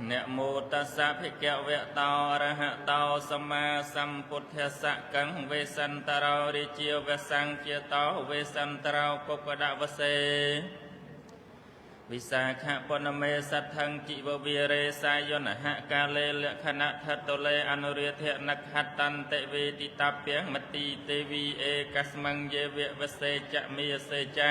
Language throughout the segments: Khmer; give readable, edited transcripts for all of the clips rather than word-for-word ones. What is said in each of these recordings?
นะโมตัสสะภะคะวะโตอะระหะโตสัมมาสัมพุทธัสสะกังเวสันตโรริเจวะสังเจโตเวสันตโรปุปปะวะเสวิสาขะปนเมสัทธังจิวเวเรสายนหะกาเลลขณะทัตโตเลอนุเรเทนักขัตตันเตเวติตาเปียงมติเตวีเอกัสมังเยวะวเสจะเมเสจะ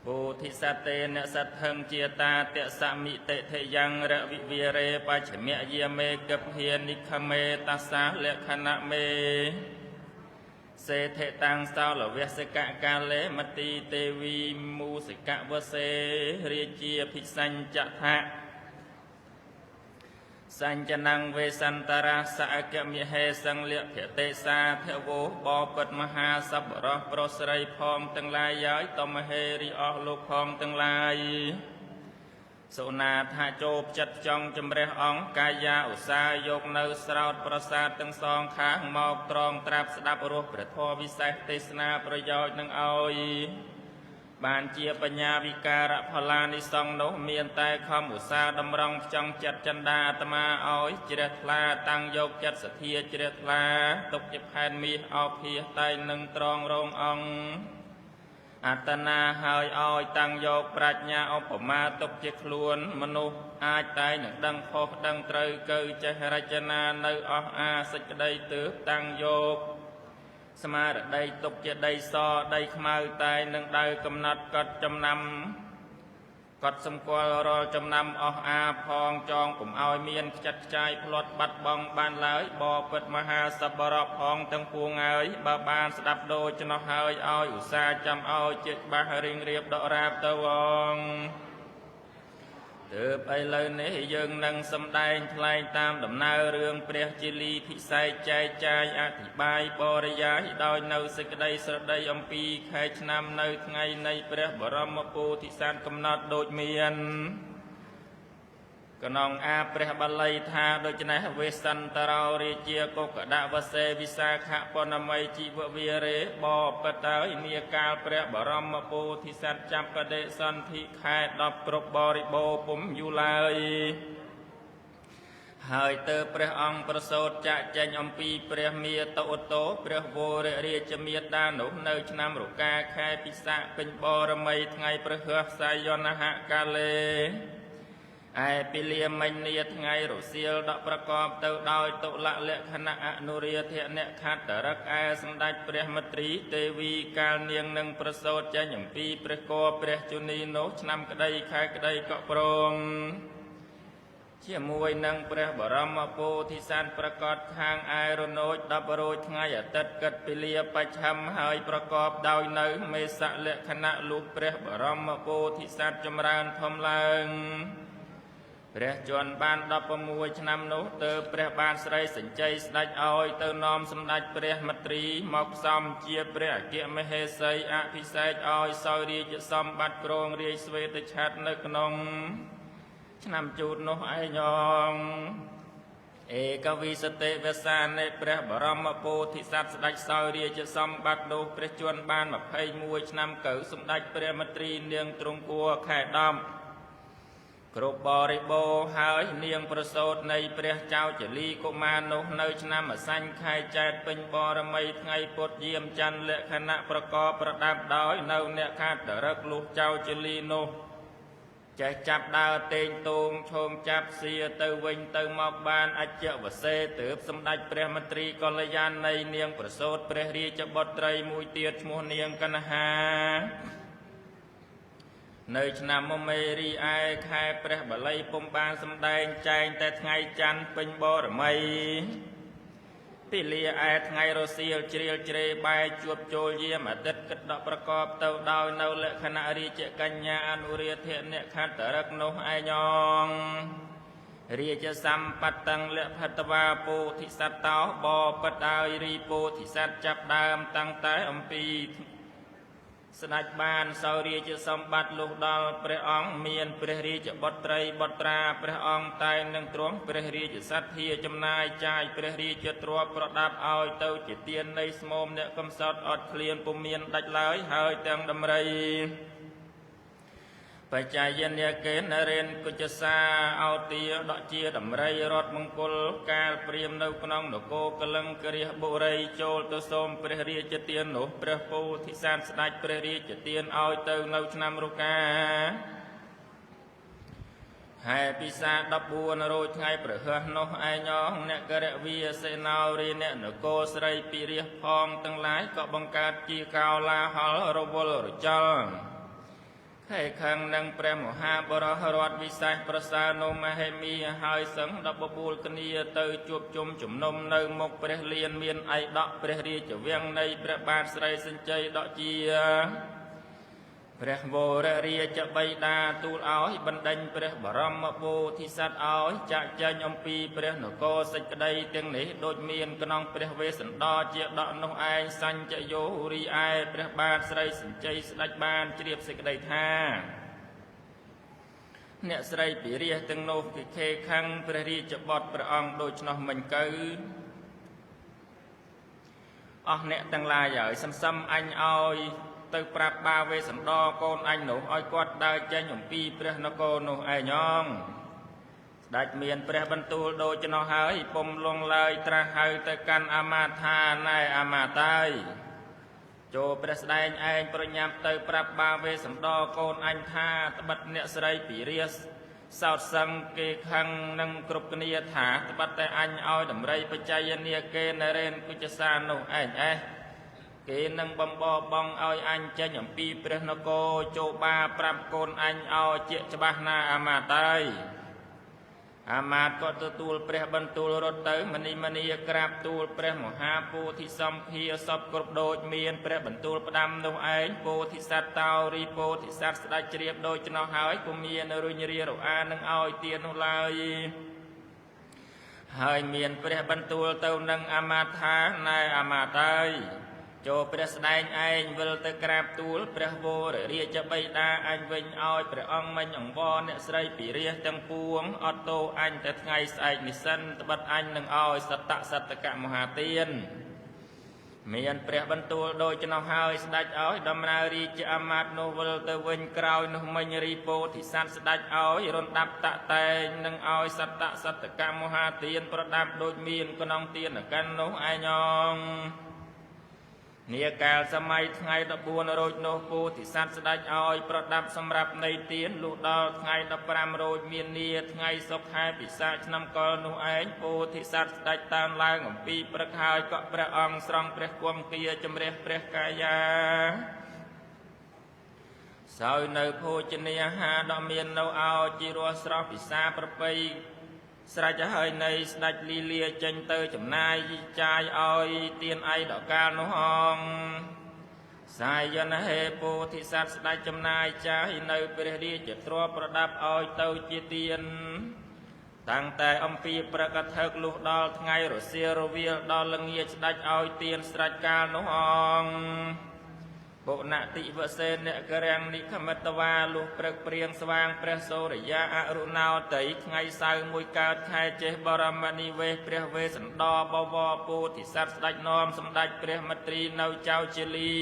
ปุถิสัตเตนะสัทธังเจตาเตสามิเตเทยังระวิเวเรปัจเมยเมกัพเฮียนิคเมตัสสะเลขณะเมเสเทตังสาวลเวสกะกาเลมติเตวีมูสกะวเสเรียเจียภิสัญจะทะสัญจนังเวสันตราสะกะมิเหสังเลียเพเตสาเทโวบอปัตมหาสัพรโปรสไรพองตั้งลายย้อยตมเหริออกโลกพองตั้งลายสุนาธาโจบจัดจองจำเรองกายาอุสายกเนสราวประสาทตั้งสองข้างมอกตรองตราบสดับรูปประทวิสัยเทศนาประโยชน์นังเอาบานเจียปัญญาวิการะพลานิสองโนเมียนแต่คำอุตสาดำรงจังจัดจันดาตมาอ้อยเจริญลาตั้งโยกจัดสเทียเจริญลาตกจิบแผ่นมีเอาเพียไตหนึ่งตรองโรงองอัตนาหายอ้อยตั้งโยกปรัชญาอุปมาตกจิตล้วนมนุษย์อาจตายหนึ่งดังพกดังเตยเกยใจรจนาในออาสัจได้ตืบตั้งโยกสมาร์ได้ตกจะได้ซอได้ขมาตายหนึ่งได้กำนัดกดจำนำกดสมควรรอจำนำออกอาพองจองผมเอาเมียนจัดใจพลดบัดบองบานเลยบ่อเปิดมหาสับรพองตั้งพวงเอ๋ยบาบานสดับโดยจนเฮยเอาอุตสาจำเอาจิตบาริงเรียบดอกราบตะวงเติบไปเลยนี้ยังนั่งสำได้ทลายตามดำนาเรื่องเปรียจิลีพิสัยใจใจอธิบายบริยายโดยនៅសេចក្តីស្រដីអំពីខែឆ្នាំនៅថ្ងៃនៃព្រះបរមពោធិសត្វកំណត់ដូចមានកណងអាព្រះបាលីថាដូច្នេះវេសន្តរោរាជាកុកដវសេវិសាខពនម័យជីវវិរេបបតើនាកាលព្រះបរមពោធិសត្វចាប់បដិសន្ធិខែ10គ្រប់បរិបូរពុំយូរឡើយហើយទៅព្រះអង្គប្រសូតចាក់ចែងអំពីព្រះមាតុឧត្តោព្រះវររាជមាតានោះនៅឆ្នាំរកាខែពិសាពេញបរមីថ្ងៃព្រះហស្សាយនហកាលេឯពីលាមិញនាថ្ងៃរសៀលដកប្រកបទៅដោយតុលលក្ខណៈអនុរាធអ្នកខត្តរកឯសម្ដេចព្រះមត្រីទេវីកាលនាងនឹងប្រសូតចេញអំពីព្រះគរព្រះជនីនោះឆ្នាំក្តីខែក្តីកក់ព្រមជាមួយនឹងព្រះបរមពោធិសត្វប្រកបខាងឯរនោច10រោចថ្ងៃអាទិត្យកិតពីលាបច្ឆិមហើយប្រកបដោយនៅមេសលក្ខណៈលុះព្រះបរមពោធិសត្វចម្រើនធំឡើងព្រះជន្មបាន16ឆ្នាំនោះទើបព្រះបាទស្រីសញ្ជ័យស្ដេចឲ្យទៅនាំសម្ដេចព្រះមត្រីមកផ្សំជាព្រះអគ្គមហេសីអភិសេកឲ្យសោយរាជសម្បត្តិគ្រងរាជស្វេតឆ័ត្រនៅក្នុងឆ្នាំជូតនោះឯងเอกวิสติเวสาในព្រះបរមពោធិសត្វស្ដេចសោយរាជសម្បត្តិនោះព្រះជន្មបាន21ឆ្នាំកើសម្ដេចព្រះមត្រីនាងទ្រង់គួរខែ10គ្រប់បរិបូរហើយនាងប្រសូតនៃព្រះចៅចលីកុមារនោះនៅឆ្នាំអសញ្ញខែចែកពេញបរមីថ្ងៃពុទ្ធយាមច័ន្ទលក្ខណៈប្រកបប្រដាប់ដោយនៅអ្នកខាតរឹកលុះចៅចលីនោះចេះចាប់ដើរតេងតងឈោងចាប់សៀទៅវិញទៅមកបានអជ្ជវសេទើបសម្ដេចព្រះមត្រីកល្យាណនៃនាងប្រសូតព្រះរាជបុត្រីមួយទៀតឈ្មោះនាងកណ្ហានៅឆ្នាំមមេរីឯខែព្រះបល័យពុំបានសម្ដែងចែងតែថ្ងៃច័ន្ទពេញបរមីពីលាឯថ្ងៃរសៀលជ្រៀលជ្រេបែជួបចូលយាមអាទិត្យកិតដកប្រកបទៅដោយនៅលក្ខណៈរាជកញ្ញាអនុរាធអ្នកខត្តរឹកនោះឯងរាជសម្បត្តិទាំងលភតវាពោធិសត្វតោបបតើរីពោធិសត្វចាប់ដើមតាំងតែអំពីស្ដេចបានសោយរាជសម្បត្តិលុះដល់ព្រះអង្គមានព្រះរាជបុត្រីបុត្រាព្រះអង្គតែនឹងទ្រង់ព្រះរាជសទ្ធាចំណាយចាយព្រះរាជទ្រព្យប្រដាប់ឲ្យទៅជាទាននៃស្មោមអ្នកកំសត់អត់ឃ្លានពុំមានដាច់ឡើយហើយទាំងដំរី ป បច្ច័យនាកេនរិនគុជសាអោទាដកជាដំរីរត់មង្គលកាលព្រាមនៅក្នុងនគរកលឹងគិរិះបុរីចូលទៅសូមព្រះរាជទាននោះព្រះពោធិសត្វស្ដេចព្រះរាជទានឲ្យទៅនៅឆ្នាំរកាហើយពិសា14រោចថ្ងៃព្រះហស្ថនោះឯញងអ្នកករវីសេណោរីអ្នកនគរស្រីពីរះផងទាំងឡាយក៏បង្កើតជាកោឡាហលរវល់រចលហើយខាងនឹងព្រះមហាបរោះរដ្ឋវិសេសប្រសើរនោះមហេមីហើយសឹង14គ្នាទៅជួបជុំជំនុំនៅមុខព្រះលានមានឯកដកព្រះរាជវាំងនៃព្រះបាទស្រីសញ្ជ័យដកជាព្រះវររាជបិតាទូលឲ្យបណ្ដេញព្រះបរមពោធិសត្វឲ្យចាក់ចែងអំពីព្រះនគរសេចក្តីទាំងនេះដូចមានក្នុងព្រះវេស្សន្តរជាដកនោះឯងសញ្ជយោរីឯព្រះបាទស្រីសញ្ជ័យស្ដេចបានជ្រាបសេចក្តីថាអ្នកស្រីពិរិយទាំងនោះគឺខេខੰព្រះរាជបុត្រព្រះអង្គដូច្នោះមិញកើអស់អ្នកទាំងឡាយហើយសន្សំអញឲ្យទៅប្រាប់បាវេសន្តរកូនអញនោះឲ្យគាត់ដើរចេញអំពីព្រះនគរនោះឯងងស្ដេចមានព្រះបន្ទូលដូច្នោះហើយពុំលងឡើយត្រាស់ហៅទៅកាន់អាមាថាណែអាមាតាយចូលព្រះស្ដែងឯងប្រញាប់ទៅប្រាប់បាវេសន្តរកូនអញថាត្បិតអ្នកស្រីពិរិយសោតសឹងគេខឹងនឹងគ្រប់គ្នាថាត្បិតតែអញឲ្យដំរីបច្ច័យនាគេនរេនគុជសានោះឯងគេនឹងបំបបង់ឲ្យអញចេញអំពីព្រះនគរចូលបាប្រាប់កូនអញឲ្យជាច្បាស់ណាអាមាតាយអាមាតក៏ទទួលព្រះបន្ទូលរត់ទៅមនីក្រាបទូលព្រះមហាពោធិសម្ភាសពគ្រប់ដូចមានព្រះបន្ទូលផ្ដាំនោះឯងពោធិសត្វតោរីពោធិសត្វស្ដេចជ្រាបដូចនោះហើយពុំមានរុញរារអានឹងឲ្យទាននោះឡើយហើយមានព្រះបន្ទូលទៅនឹងអាមាតថាណែអាមាតាយចូលព្រះស្ដែងឯងវិលទៅក្រាបទូលព្រះវររាជបិតាអញវិញឲ្យព្រះអង្គមិញអង្វរអ្នកស្រីពិរិយទាំងពួងអត់ទោអញតែថ្ងៃស្អែកនេះសិនត្បិតអញនឹងឲ្យសត្តកមហាទានមានព្រះបន្ទូលដូចនោះហើយស្ដេចឲ្យដំណើររាជអាមាត្យនោះវិលទៅវិញក្រោយនោះមិញរីពោធិសត្វស្ដេចឲ្យរំដាប់តាក់តែងនឹងឲ្យសត្តកមហាទានប្រដាប់ដូចមានក្នុងទានកាន់នោះឯងងនាកាលសម័យថ្ងៃ14រោចនោះពោធិសត្វស្ដេចឲ្យប្រដាប់សម្រាប់នៃទានលុះដល់ថ្ងៃ15រោចមាននាថ្ងៃសុខខែពិសាឆ្នាំកលនោះឯងពោធិសត្វស្ដេចតាមឡើងអំពីព្រឹកហើយក៏ព្រះអង្គស្រង់ព្រះគំគាជំរះព្រះកាយាសោយនៅភោជនីអាហារដ៏មាននៅអោជីរស់ស្រស់ពិសាប្រពៃស្រេចហើយនៃស្ដេចលីលាចេញទៅចំណាយចាយឲ្យទានឯដកាលនោះអងសាយនហេពោធិសត្វស្ដេចចំណាយចាយនៅព្រះរាជទ្រព្យប្រដាប់ឲ្យទៅជាទានតាំងតែអំពីប្រកថើកលុះដល់ថ្ងៃរសៀលរវាលដល់ល្ងាចស្ដេចឲ្យទានស្រេចកាលនោះអងបុណតិវសេនករាំងនិខមិតវាលុះព្រឹកព្រៀងស្វាងព្រះសូរិយាអរុណោទ័យថ្ងៃសៅរ៍មួយកើតខែចេះបរមនិវេសព្រះវេស្សន្តរបវរពោធិសត្វស្ដេចនាំសម្ដេចព្រះមត្រីនៅចៅជាលី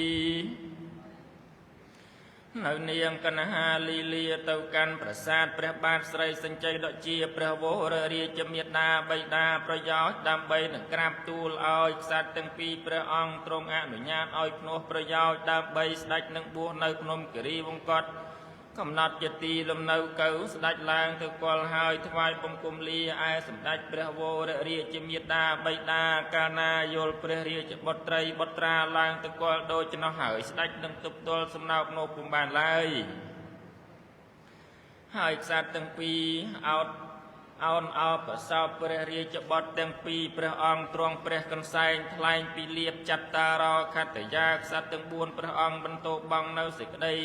នៅនាងកណ្ហាលីលាទៅកាន់ប្រាសាទព្រះបាទស្រីសញ្ជ័យដកជាព្រះវររាជមេតាបិតាប្រយោជន៍ដើម្បីនឹងក្រាបទូលឲ្យក្សត្រទាំងពីរព្រះអង្គទ្រង់អនុញ្ញាតឲ្យភ្នោះប្រយោជន៍ដើម្បីស្ដេចនឹងបួសនៅភ្នំគិរីវង្គតកំណត់ជាទីលំនៅកៅស្ដេចឡើងទៅគល់ហើយថ្វាយបង្គំលាឯសម្ដេចព្រះវររាជមេតាបិតាកាលណាយល់ព្រះរាជបុត្រីបុត្រាឡើងទៅគល់ដូចនោះហើយស្ដេចនឹងទប់ទល់សំណោកនោះពុំបានឡើយហើយក្សត្រទាំងពីរអោនអោបសោបព្រះរាជបុត្រទាំងពីរព្រះអង្គទ្រង់ព្រះកន្សែងថ្លែងពីលៀបចត្តារោខត្តយាក្សត្រទាំង4ព្រះអង្គបន្ទោបង់នៅសេចក្តី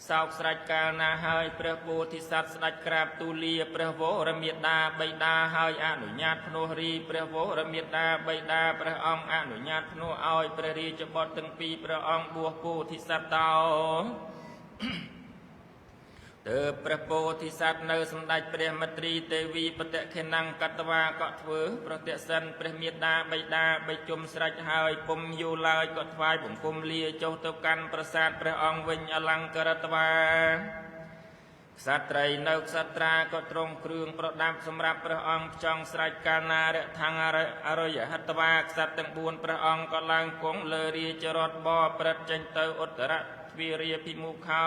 សោកស្រេចកាលណាហើយព្រះពោធិសត្វស្ដេចក្រាបទូលាព្រះវរមេតាបិតាហើយអនុញ្ញាតភ្នោះរីព្រះវរមេតាបិតាព្រះអង្គអនុញ្ញាតភ្នោះឲ្យព្រះរាជបុត្រទាំងពីរព្រះអង្គបួសពោធិសត្វតោទើបព្រះពោធិសត្វនៅសម្ដេចព្រះមត្រីទេវីបតិខេណੰកតវាក៏ធ្វើប្រតិសិនព្រះមេតាបិតាបិជុំស្រេចហើយពុំយូរឡើយក៏ថ្វាយបង្គំលាចុះទៅកាន់ប្រាសាទព្រះអង្គវិញអលង្ករតវា ក្សត្រីនៅក្សត្រាក៏ទ្រង់គ្រឿងប្រដាប់សម្រាប់ព្រះអង្គចង់ស្រេចកាលណារៈថੰអរិយហត្តវាក្សត្រទាំង4ព្រះអង្គក៏ឡើងគង់លើរាជរថបព្រឹត្តចេញទៅឧត្តរទ្វារាភិមុខោ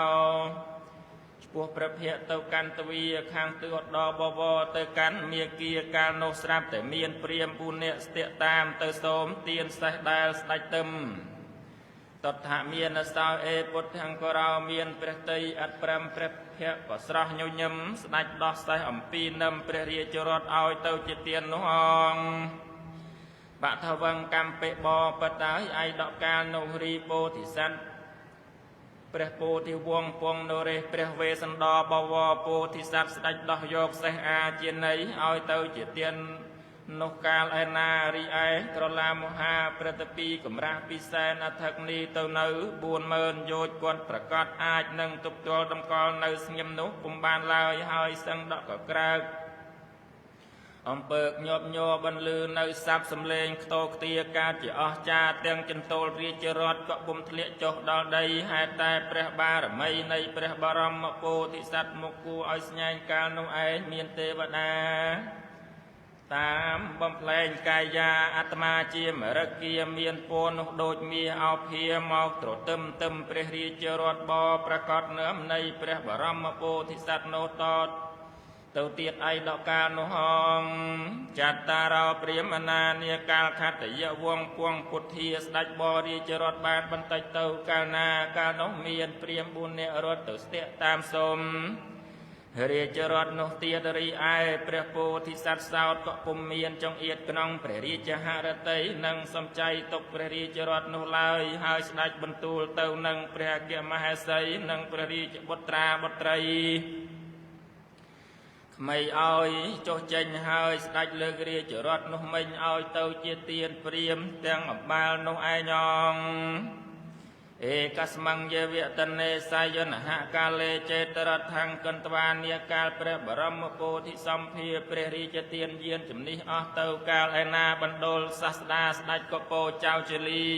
ឆ្ពោះព្រះភ័ក្ត្រទៅកាន់ទ្វារខាងទិសដរបវរទៅកាន់មាគាកាលនោះស្រាប់តែមានព្រាហ្មណ៍4នាក់ស្ទាក់តាមទៅសូមទានសេះដែលស្ដេចទឹមតថាមានសោអេពុទ្ធង្គរោមានព្រះតីអត់ព្រមព្រះភ័ក្ត្រក៏ស្រស់ញញឹមស្ដេចដោះសេះអំពីនឹមព្រះរាជរថឲ្យទៅជាទាននោះអង្គបថវង្កម្មពេបបតើឯដកកាលនោះរីពោធិសត្វព្រះពោធិវង្សពងនរេព្រះវេសន្តរបវរពោធិសត្វស្ដេចដោះយកសេះអាជាន័យឲ្យទៅជាទាននោះកាលឯណារីឯក្រឡាមហាព្រឹត្តពីកម្រាស់ពិសែនអធិកនីទៅនៅ40000យោជន៍គាត់ប្រកាសអាចនឹងទប់ទល់តម្កល់នៅស្ងៀមនោះពុំបានឡើយហើយសឹងដកក៏ក្រើកអំពើកញាប់ញ័របន្លឺនៅស័ព្ទសំលេងខ្ទោខ្ទាកើតជាអស្ចារ្យទាំងចន្ទោលរាជរថក៏ពុំធ្លាក់ចុះដល់ដីហេតុតែព្រះបារមីនៃព្រះបរមពោធិសត្វមកគួរឲ្យស្ញែងកាលនោះឯងមានទេវតាតាមបំផ្លែងកាយាអាត្មាជាមរគាមានពរនោះដូចមាសអោភាមកត្រទឹមព្រះរាជរថបប្រកាសនាមនៃព្រះបរមពោធិសត្វនោះតទៅទៀតឯដកកាលនោះហងចតារោព្រាមណានាកាលខត្តយវងគួងពុទ្ធាស្ដេចបរាជរថបានបន្តិចទៅកាលណាកាលនោះមានព្រាហ្មណ៍4នាក់រត់ទៅស្ទាក់តាមសូមរាជរថនោះទៀតរីឯព្រះពោធិសត្វសោតក៏ពុំមានចង្អៀតក្នុងព្រះរាជហឫទ័យនិងសំចៃទុកព្រះរាជរថនោះឡើយហើយស្ដេចបន្ទូលទៅនឹងព្រះអគ្គមហេសីនិងព្រះរាជបុត្រាបុត្រីក្មៃឲ្យចុះចេញហើយស្ដេចលើករាជរថនោះមិញឲ្យទៅជាទានព្រាហ្មណ៍ទាំងអំបាលនោះឯងអង្គเอกสมังเยวะตเนสายนหกาเลเจตรทังกันตวานีกาลព្រះបរមពោធិសម្ភារព្រះរាជទានយានជំនិះអស់ទៅកាលឯណាបណ្ដុលសាស្តាស្ដេចកពោចៅជលី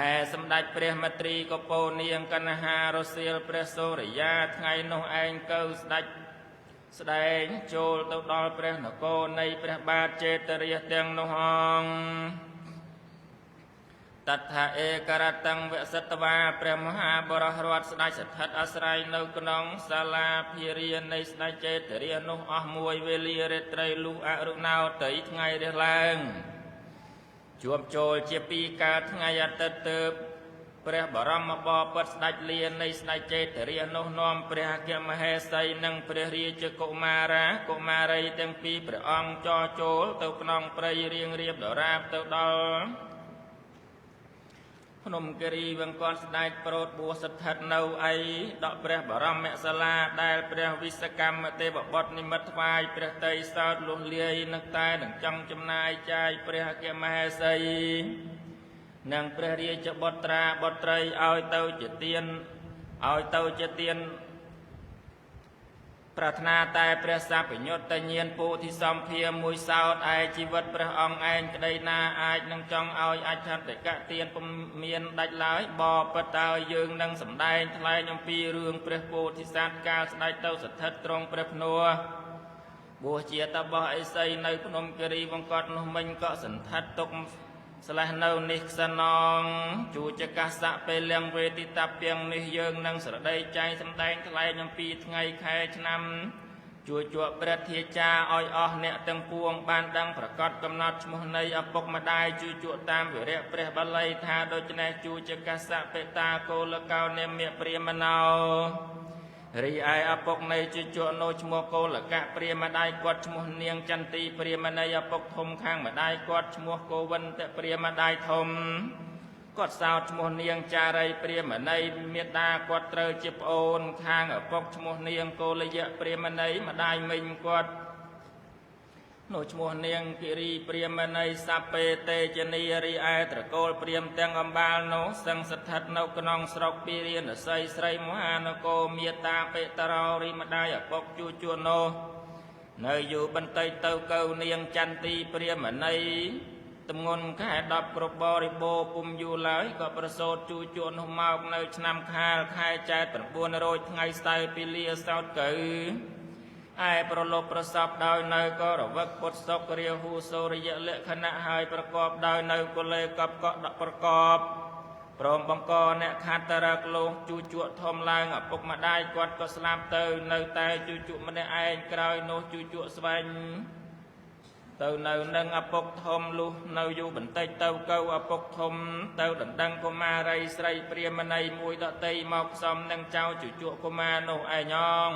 ឯសម្ដេចព្រះមត្រីកពោនាងកណ្ហារសៀលព្រះសូរិយាថ្ងៃនោះឯងកៅស្ដេចស្ដែងចូលទៅដល់ព្រះនគរនៃព្រះបាទចេតរាជទាំងនោះអង្គតថាឯករតੰវសិតវាព្រះមហាបរោះរតស្ដេចស្ថិតអាស្រ័យនៅក្នុងសាលាភិរិយនៃស្ដេចចេតរាជនោះអស់មួយវេលារាត្រីលុះអរុណោទ័យថ្ងៃរះឡើងជួបចូលជាពីកើតថ្ងៃអាទិត្យទើបព្រះបរមបពិតស្ដេចលានៃស្ដេចចេតរាជនោះនាំព្រះអគ្គមហេសីនិងព្រះរាជកុមារាកុមារីទាំងពីរព្រះអង្គចោចូលទៅក្នុងព្រៃរៀងរៀបដរាបទៅដល់ភ្នំគិរីវង្គតស្ដេចប្រោតបួសស្ថិតនៅឯដកព្រះបរមសាលាដែលព្រះវិសកម្មទេវបុត្រនិមិត្តថ្វាយព្រះតីសោតលុះលាយនឹងតែនឹងចង់ចំណាយចាយព្រះអគ្គមហេសីនិងព្រះរាជបុត្រាបុត្រីឲ្យទៅជាទានប្រាថ្នាតែព្រះសព្វញ្ញុតញ្ញាណពោធិសម្ភារមួយសោតឯជីវិតព្រះអង្គឯងក្តីណាអាចនឹងចង់ឲ្យអច្ឆន្តិកទានពុំមានដាច់ឡើយបបិតើយើងនឹងសម្ដែងថ្លែងអំពីរឿងព្រះពោធិសត្វកាលស្ដេចទៅស្ថិតត្រង់ព្រះភ្នួបួសជាតបោះអេសីនៅភ្នំគិរីវង្គតនោះមិញក៏សន្ធិដ្ឋទុកស្លេះនៅនេះខ្សណងជួចកាសៈពេលលៀងវេទិតាពីងនេះយើងនឹងស្រដីចែងសម្ដែងថ្លែងអំពីថ្ងៃខែឆ្នាំជួជក់ព្រះធាចាឲ្យអស់អ្នកទាំងពួងបានដឹងប្រកាសកំណត់ឈ្មោះនៃឪពុកម្ដាយជួជក់តាមវិរៈព្រះបាលីថាដូច្នេះជួចកាសៈបេតាកោលកោនេមព្រាមណោរីឯឪពុកនៃជួជក់នោះឈ្មោះកោលកៈព្រាម្ដាយគាត់ឈ្មោះនាងចន្ទីព្រាមនៃឪពុកធំខាងម្ដាយគាត់ឈ្មោះកោវិនតព្រាម្ដាយធំគាត់សោតឈ្មោះនាងចារីព្រាមណីមេដាគាត់ត្រូវជាប្អូនខាងឪពុកឈ្មោះនាងកោលយៈព្រាមណីម្ដាយមិញគាត់នោះឈ្មោះនាងគិរីព្រាមណីសពេតេជនីរីឯត្រកូលព្រាមទាំងអំបាលនោះសឹងស្ថិតនៅក្នុងស្រុកពីរាណសីស្រីមហានគរមេតាបេតរោរីម្ដាយឪពុកជួជួនោះនៅយូរបន្តិចទៅកៅនាងចន្ទីព្រាមណី តំងន់ខែ10ក្របបរិបូរពុំយូរឡើយក៏ប្រសូតជួជួនោះមកនៅឆ្នាំខាលខែចែក900ថ្ងៃស្ទើពីលាសោតកើឯប្រលប់ប្រសពដោយនៅក៏រវឹកពុតសុករាហូសូរិយលក្ខណៈហើយប្រកបដោយនៅកុលេកបកដកប្រកបព្រមបង្កអ្នកខាត់តរកលោកជួជក់ធំឡើងឪពុកម្ដាយគាត់ក៏ស្លាប់ទៅនៅតែជួជក់ម្នាក់ឯងក្រោយនោះជួជក់ស្វែងទៅនៅនឹងឪពុកធំលុះនៅយូរបន្តិចទៅកៅឪពុកធំទៅដណ្ដឹងកុមារីស្រីព្រាមណីមួយដតីមកផ្សំនឹងចៅជួជក់កុមារនោះឯងង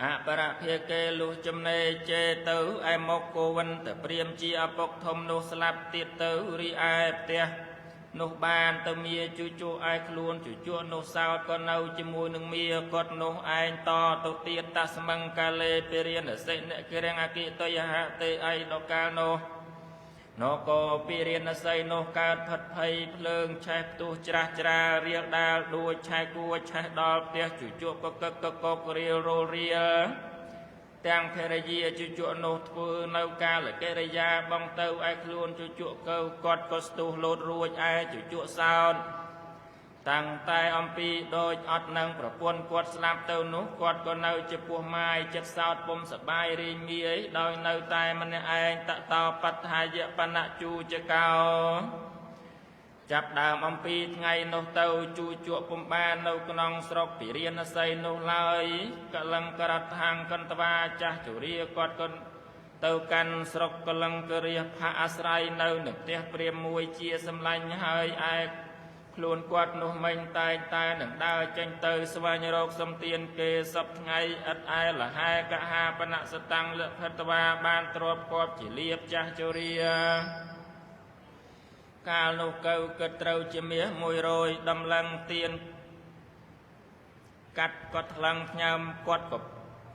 អបរភាកេលុះចំណេជេទៅឯមកគោវិនទៅព្រាមជាឪពុកធំនោះស្លាប់ទៀតទៅរីឯផ្ទះនោះបានទៅមៀជួជក់ឯខ្លួនជួជក់នោះសោតក៏នៅជាមួយនឹងមៀគាត់នោះឯងតទៅទៀតតស្មង្កាលេពេរៀនសិអ្នកគិរងអគិតយហទេអីដល់កាលនោះនគរពីរៀនស័យនោះកើតផិតភ័យភ្លើងឆេះផ្ទុះច្រាស់ច្រារៀលដាលដួចឆេះគួឆេះដល់ផ្ទះជួជក់ក៏កឹកកករៀលរលរៀលទាំងភរិយាជួជក់នោះធ្វើនៅកាលកិរិយាបងទៅឯខ្លួនជួជក់កើគាត់ក៏ស្ទុះលោតរួចឯជួជក់សោតតាំងតែអំពីដូចអត់នឹងប្រពន្ធគាត់ស្លាប់ទៅនោះគាត់ក៏នៅជាពោះម៉ាយចិត្តសោតពុំសបាយរីងងាយដោយនៅតែម្នាក់ឯងតតោបដ្ឋាយបណៈជូចកោចាប់ដើមអំពីថ្ងៃនោះទៅជួជក់ពុំបាននៅក្នុងស្រុកពីរៀនស័យនោះឡើយកលង្ករថាងកន្តវាចាស់ជរាគាត់ក៏ទៅកាន់ស្រុកកលង្ករាផាអាស្រ័យនៅនឹងផ្ទះព្រាមមួយជាសម្លាញ់ហើយឯខ្លួនគាត់នោះមិញតែនឹងដើរចេញទៅស្វែងរកសំទានគេសពថ្ងៃឥតឯលហែកហាបណៈសតាំងលភតវាបានទ្របគាត់ជាលៀបចាស់ជរាកាលនោះកើគិតត្រូវជាមាស100ដំឡឹងទៀនកាត់គាត់ថ្លឹងផ្ញើគាត់ក៏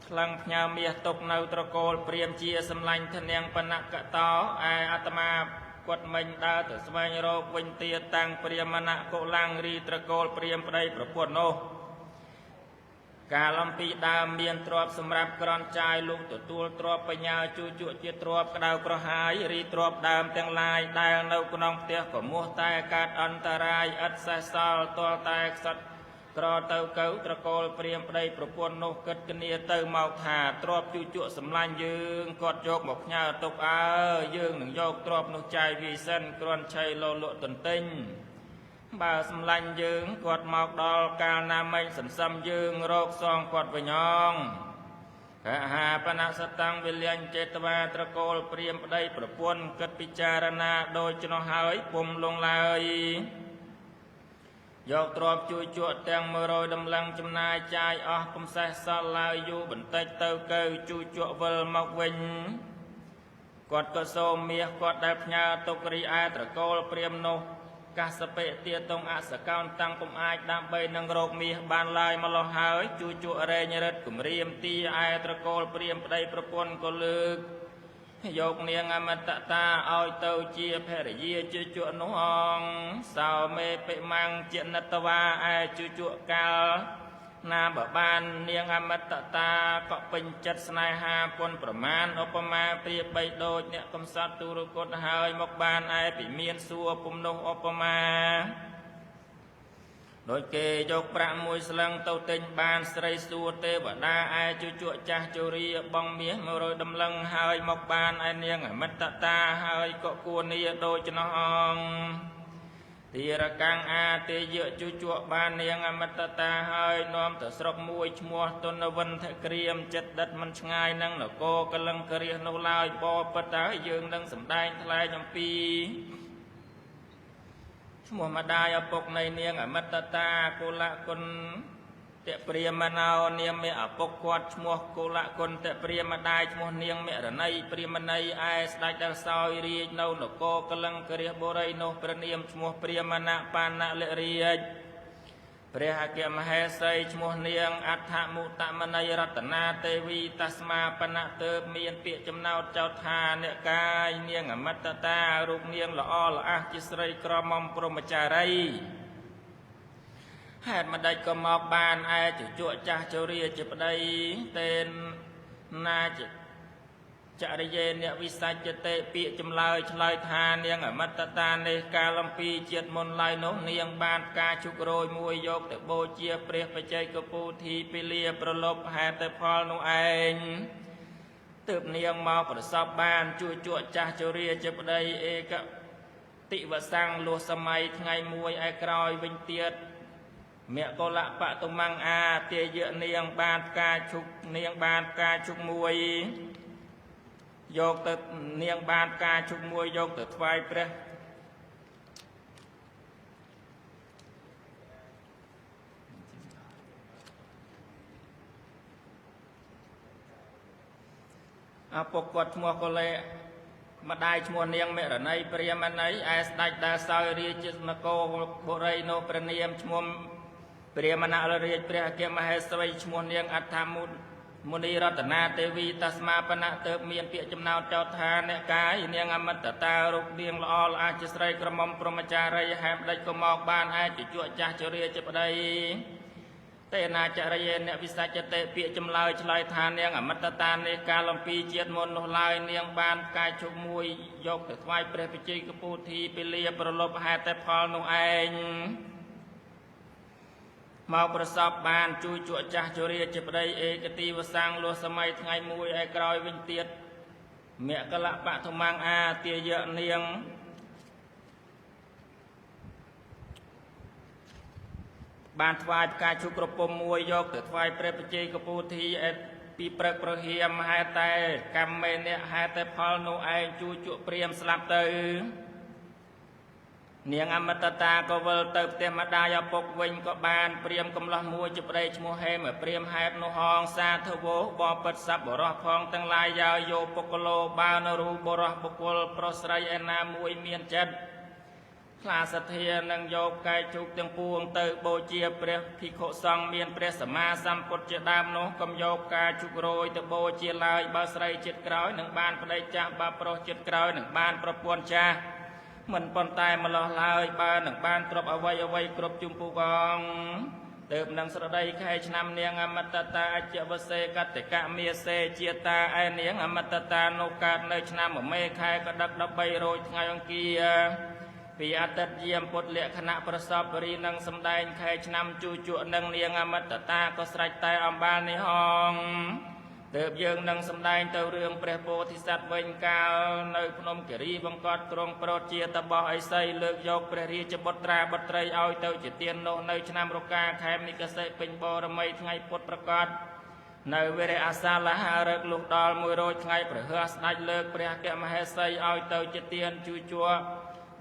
ថ្លឹងផ្ញើមាសទុកនៅត្រកូលព្រាមជាសម្លាញ់ធនាងបណកតោឯអាត្មាគាត់មិញដើរទៅស្វែងរកវិញទៀតតាំងព្រាមណកុលាងរីត្រកូលព្រាមប្តីប្រពន្ធនោះកាលអំពីដើមមានទ្រព្យសម្រាប់ក្រន់ចាយលោកទទួលទ្រព្យបញ្ញាជួជក់ជាទ្រព្យក្តៅក្រហាយរីទ្រព្យដើមទាំងឡាយដែលនៅក្នុងផ្ទះក៏មួសតែកើតអន្តរាយឥតសេះសល់ទាល់តែខ្សិតក្រទៅកៅត្រកូលព្រាមប្តីប្រពន្ធនោះគិតគ្នាទៅមកថាទ្រព្យជួជក់សម្លាញ់យើងគាត់យកមកផ្ញើទុកយើងនឹងយកទ្រព្យនោះចាយវាយសិនគ្រាន់ឆៃលោលក់ទន្ទិញបើសម្លាញ់យើងគាត់មកដល់កាលណាមិញសន្សំយើងរកសងគាត់វិញងកហាបណៈសតាំងវិលញ្ញចេតវាត្រកូលព្រាមប្តីប្រពន្ធគិតពិចារណាដូចនោះហើយពុំលងឡើយយកទ្រព្យជួជក់ទាំង100ដំឡឹងចំណាយចាយអស់ពុំសេះសល់ឡើយយូរបន្តិចទៅកើជួជក់វិលមកវិញគាត់ក៏សូមមាសគាត់ដែលផ្ញើទុករីឯត្រកូលព្រាមនោះកាសបិទាតុងអសកោនតាំងពុំអាចដើម្បីនឹងរោគមាសបានឡើយម្លោះហើយជួជក់រែងរិទ្ធគំរាមទីឯត្រកូលព្រាមប្តីប្រពន្ធក៏លើកយកនាងអមតតាឲ្យទៅជាភរិយាជួជក់នោះអងសោមេបិមាំងជានិតវាឯជួជក់កាលណាបើបាននាងអមតតាក៏ពេញចិត្តស្នេហាពុនប្រមាណឧបមាប្រៀបបីដូចអ្នកកំសត់ទូរគតហើយមកបានឯពីមានសួរពុំនោះឧបមាដោយគេយកប្រាក់មួយស្លឹងទៅទិញបានស្រីសួរទេវតាឯជួជក់ចាស់ជរាបងមាស100ដំឡឹងហើយមកបានឯនាងអមតតាហើយក៏គួរនីដូចនោះអងទីរកាំងអាទេយៈជួជក់បាននាងអមតតាហើយនាំទៅស្រុកមួយឈ្មោះទុនវិនថក្រៀមចិត្តដិតមិនឆ្ងាយនឹងនគរកលង្ករាសនោះឡើយបបិទ្ធហើយយើងនឹងសម្ដែងថ្លែងអំពីឈ្មោះម្ដាយឪពុកនៃនាងអមតតាកុលគុណតព្រាមណោនាមឪពុកគាត់ឈ្មោះកុលគុណតព្រាមម្ដាយឈ្មោះនាងមរណីព្រាមណីឯស្ដេចដែលសោយរាជនៅនគរកលង្ករាសបុរីនោះព្រះនាមឈ្មោះព្រាមណបានលរាជព្រះអគ្គមហេសីឈ្មោះនាងអដ្ឋមុតមនីរតនាទេវីតស្មាបណៈទើបមានពាក្យចំណោទចោទថាអ្នកកាយនាងអមតតារូបនាងល្អល្អះជាស្រីក្រមុំព្រហ្មចារីហេតុម្ដេចក៏មកបានឯជួជក់ចាស់ជរាជាប្តីទេណា ចរិយាអ្នកវិសាចតេពាក្យចម្លើយឆ្លើយថានាងអមតតានេះកាលអំពីជាតិមុនឡើយនោះនាងបានផ្កាជុករយមួយយកទៅបូជាព្រះបច្ចេកពុទ្ធិពលាប្រលប់ហេតុផលនោះឯងទើបនាងមកប្រសពបានជួយជក់ចាស់ជរាជាប្តីឯកតិវសង្ឃលុះសម័យថ្ងៃមួយឯក្រោយវិញទៀតមគ្គលបតុមង្អាទាយនាងបានផ្កាជុកនាងបានផ្កាជុកមួយយកទៅនាងបានផ្កាជុកមួយយកទៅថ្វាយព្រះអពុកគាត់ឈ្មោះកលេម្ដាយឈ្មោះនាងមេរណីព្រាមណីឯស្ដេចដែលសោយរាជនគរបុរីនោះព្រះនាមឈ្មោះព្រាមណលរាជព្រះអគ្គមហេសីឈ្មោះនាងអដ្ឋមុនីរតនាទេវីតស្មាបណៈទើបមានពាក្យចំណោទចោទថាអ្នកកាយនាងអមតតារូបនាងល្អល្អជាស្រីក្រមុំព្រមចារីហេតុដេចក៏មកបានអាចជក់ចាស់ជរាជាប្តីតេណាចរិយាអ្នកវិសាចតេពាក្យចម្លើយឆ្លើយថានាងអមតតានេះកាលអំពីជាតិមុននោះឡើយនាងបានផ្កាយជុកមួយយកទៅថ្វាយព្រះបច្ចេកពុទ្ធិពលាប្រលប់ហេតុផលនោះឯងមកប្រសពបានជួយជក់ចាស់ជរាជាប្តីឯកទីវសាំងលុះសម័យថ្ងៃមួយឯក្រោយវិញទៀតមគ្គលបតុមង្អាទាយនាងបានថ្វាយផ្កាជុកក្រពុំមួយយកទៅថ្វាយព្រះបច្ចេកពុទ្ធិពីព្រឹកប្រហៀមហេតុតែកម្មមេអ្នកហេតុតែផលនោះឯងជួយជក់ព្រាមស្លាប់ទៅនាងអមតតាក៏វិលទៅផ្ទះម្ដាយឪពុកវិញក៏បានព្រាមកំឡោះមួយជាប្តីឈ្មោះហេមព្រាមហេតុនោះហងសាធវោបបិទ្ធសัพបរោះផងទាំងឡាយយោយោពុកលោបើនរូបរោះបុគ្គលប្រុសស្រីឯណាមួយមានចិត្តខ្លាសទ្ធានឹងយកកាយជុកទាំងពួងទៅបូជាព្រះភិក្ខុសង្ឃមានព្រះសម្មាសម្ពុទ្ធជាដើមនោះកុំយកកាយជុករយទៅបូជាឡើយបើស្រីចិត្តក្រោយនឹងបានប្តីចាស់បើប្រុសចិត្តក្រោយនឹងបានប្រពន្ធចាស់មិនប៉ុន្តែម្លោះឡើយបើនឹងបានទ្រព្យអ្វីគ្រប់ជុំពូកងទើបនឹងស្រដីខែឆ្នាំនាងអមតតាអជ្ជវសេកតកមាសេជាតាឯនាងអមតតានោះកើតនៅឆ្នាំមេខែកដឹក13រោចថ្ងៃអង្គារពីអតីតយាមពុទ្ធលក្ខណៈប្រសពរីនឹងសម្ដែងខែឆ្នាំជួជក់នឹងនាងអមតតាក៏ស្រេចតែអំបាលនេះហងទើបយើងនឹងសម្ដែងទៅរឿងព្រះពោធិសត្វវិញកាលនៅភ្នំគិរីបង្កត់ក្រុងប្រតជាតបោះអិសីលើកយកព្រះរាជបុត្រាបុត្រីឲ្យទៅជាទាននោះនៅឆ្នាំរកាខែមិគសិពេញបរមីថ្ងៃពុទ្ធប្រកបនៅវេរអាសាលហារឹកលុះដល់100ថ្ងៃព្រះហស្ដេចលើកព្រះអគ្គមហេសីឲ្យទៅជាទានជួជក់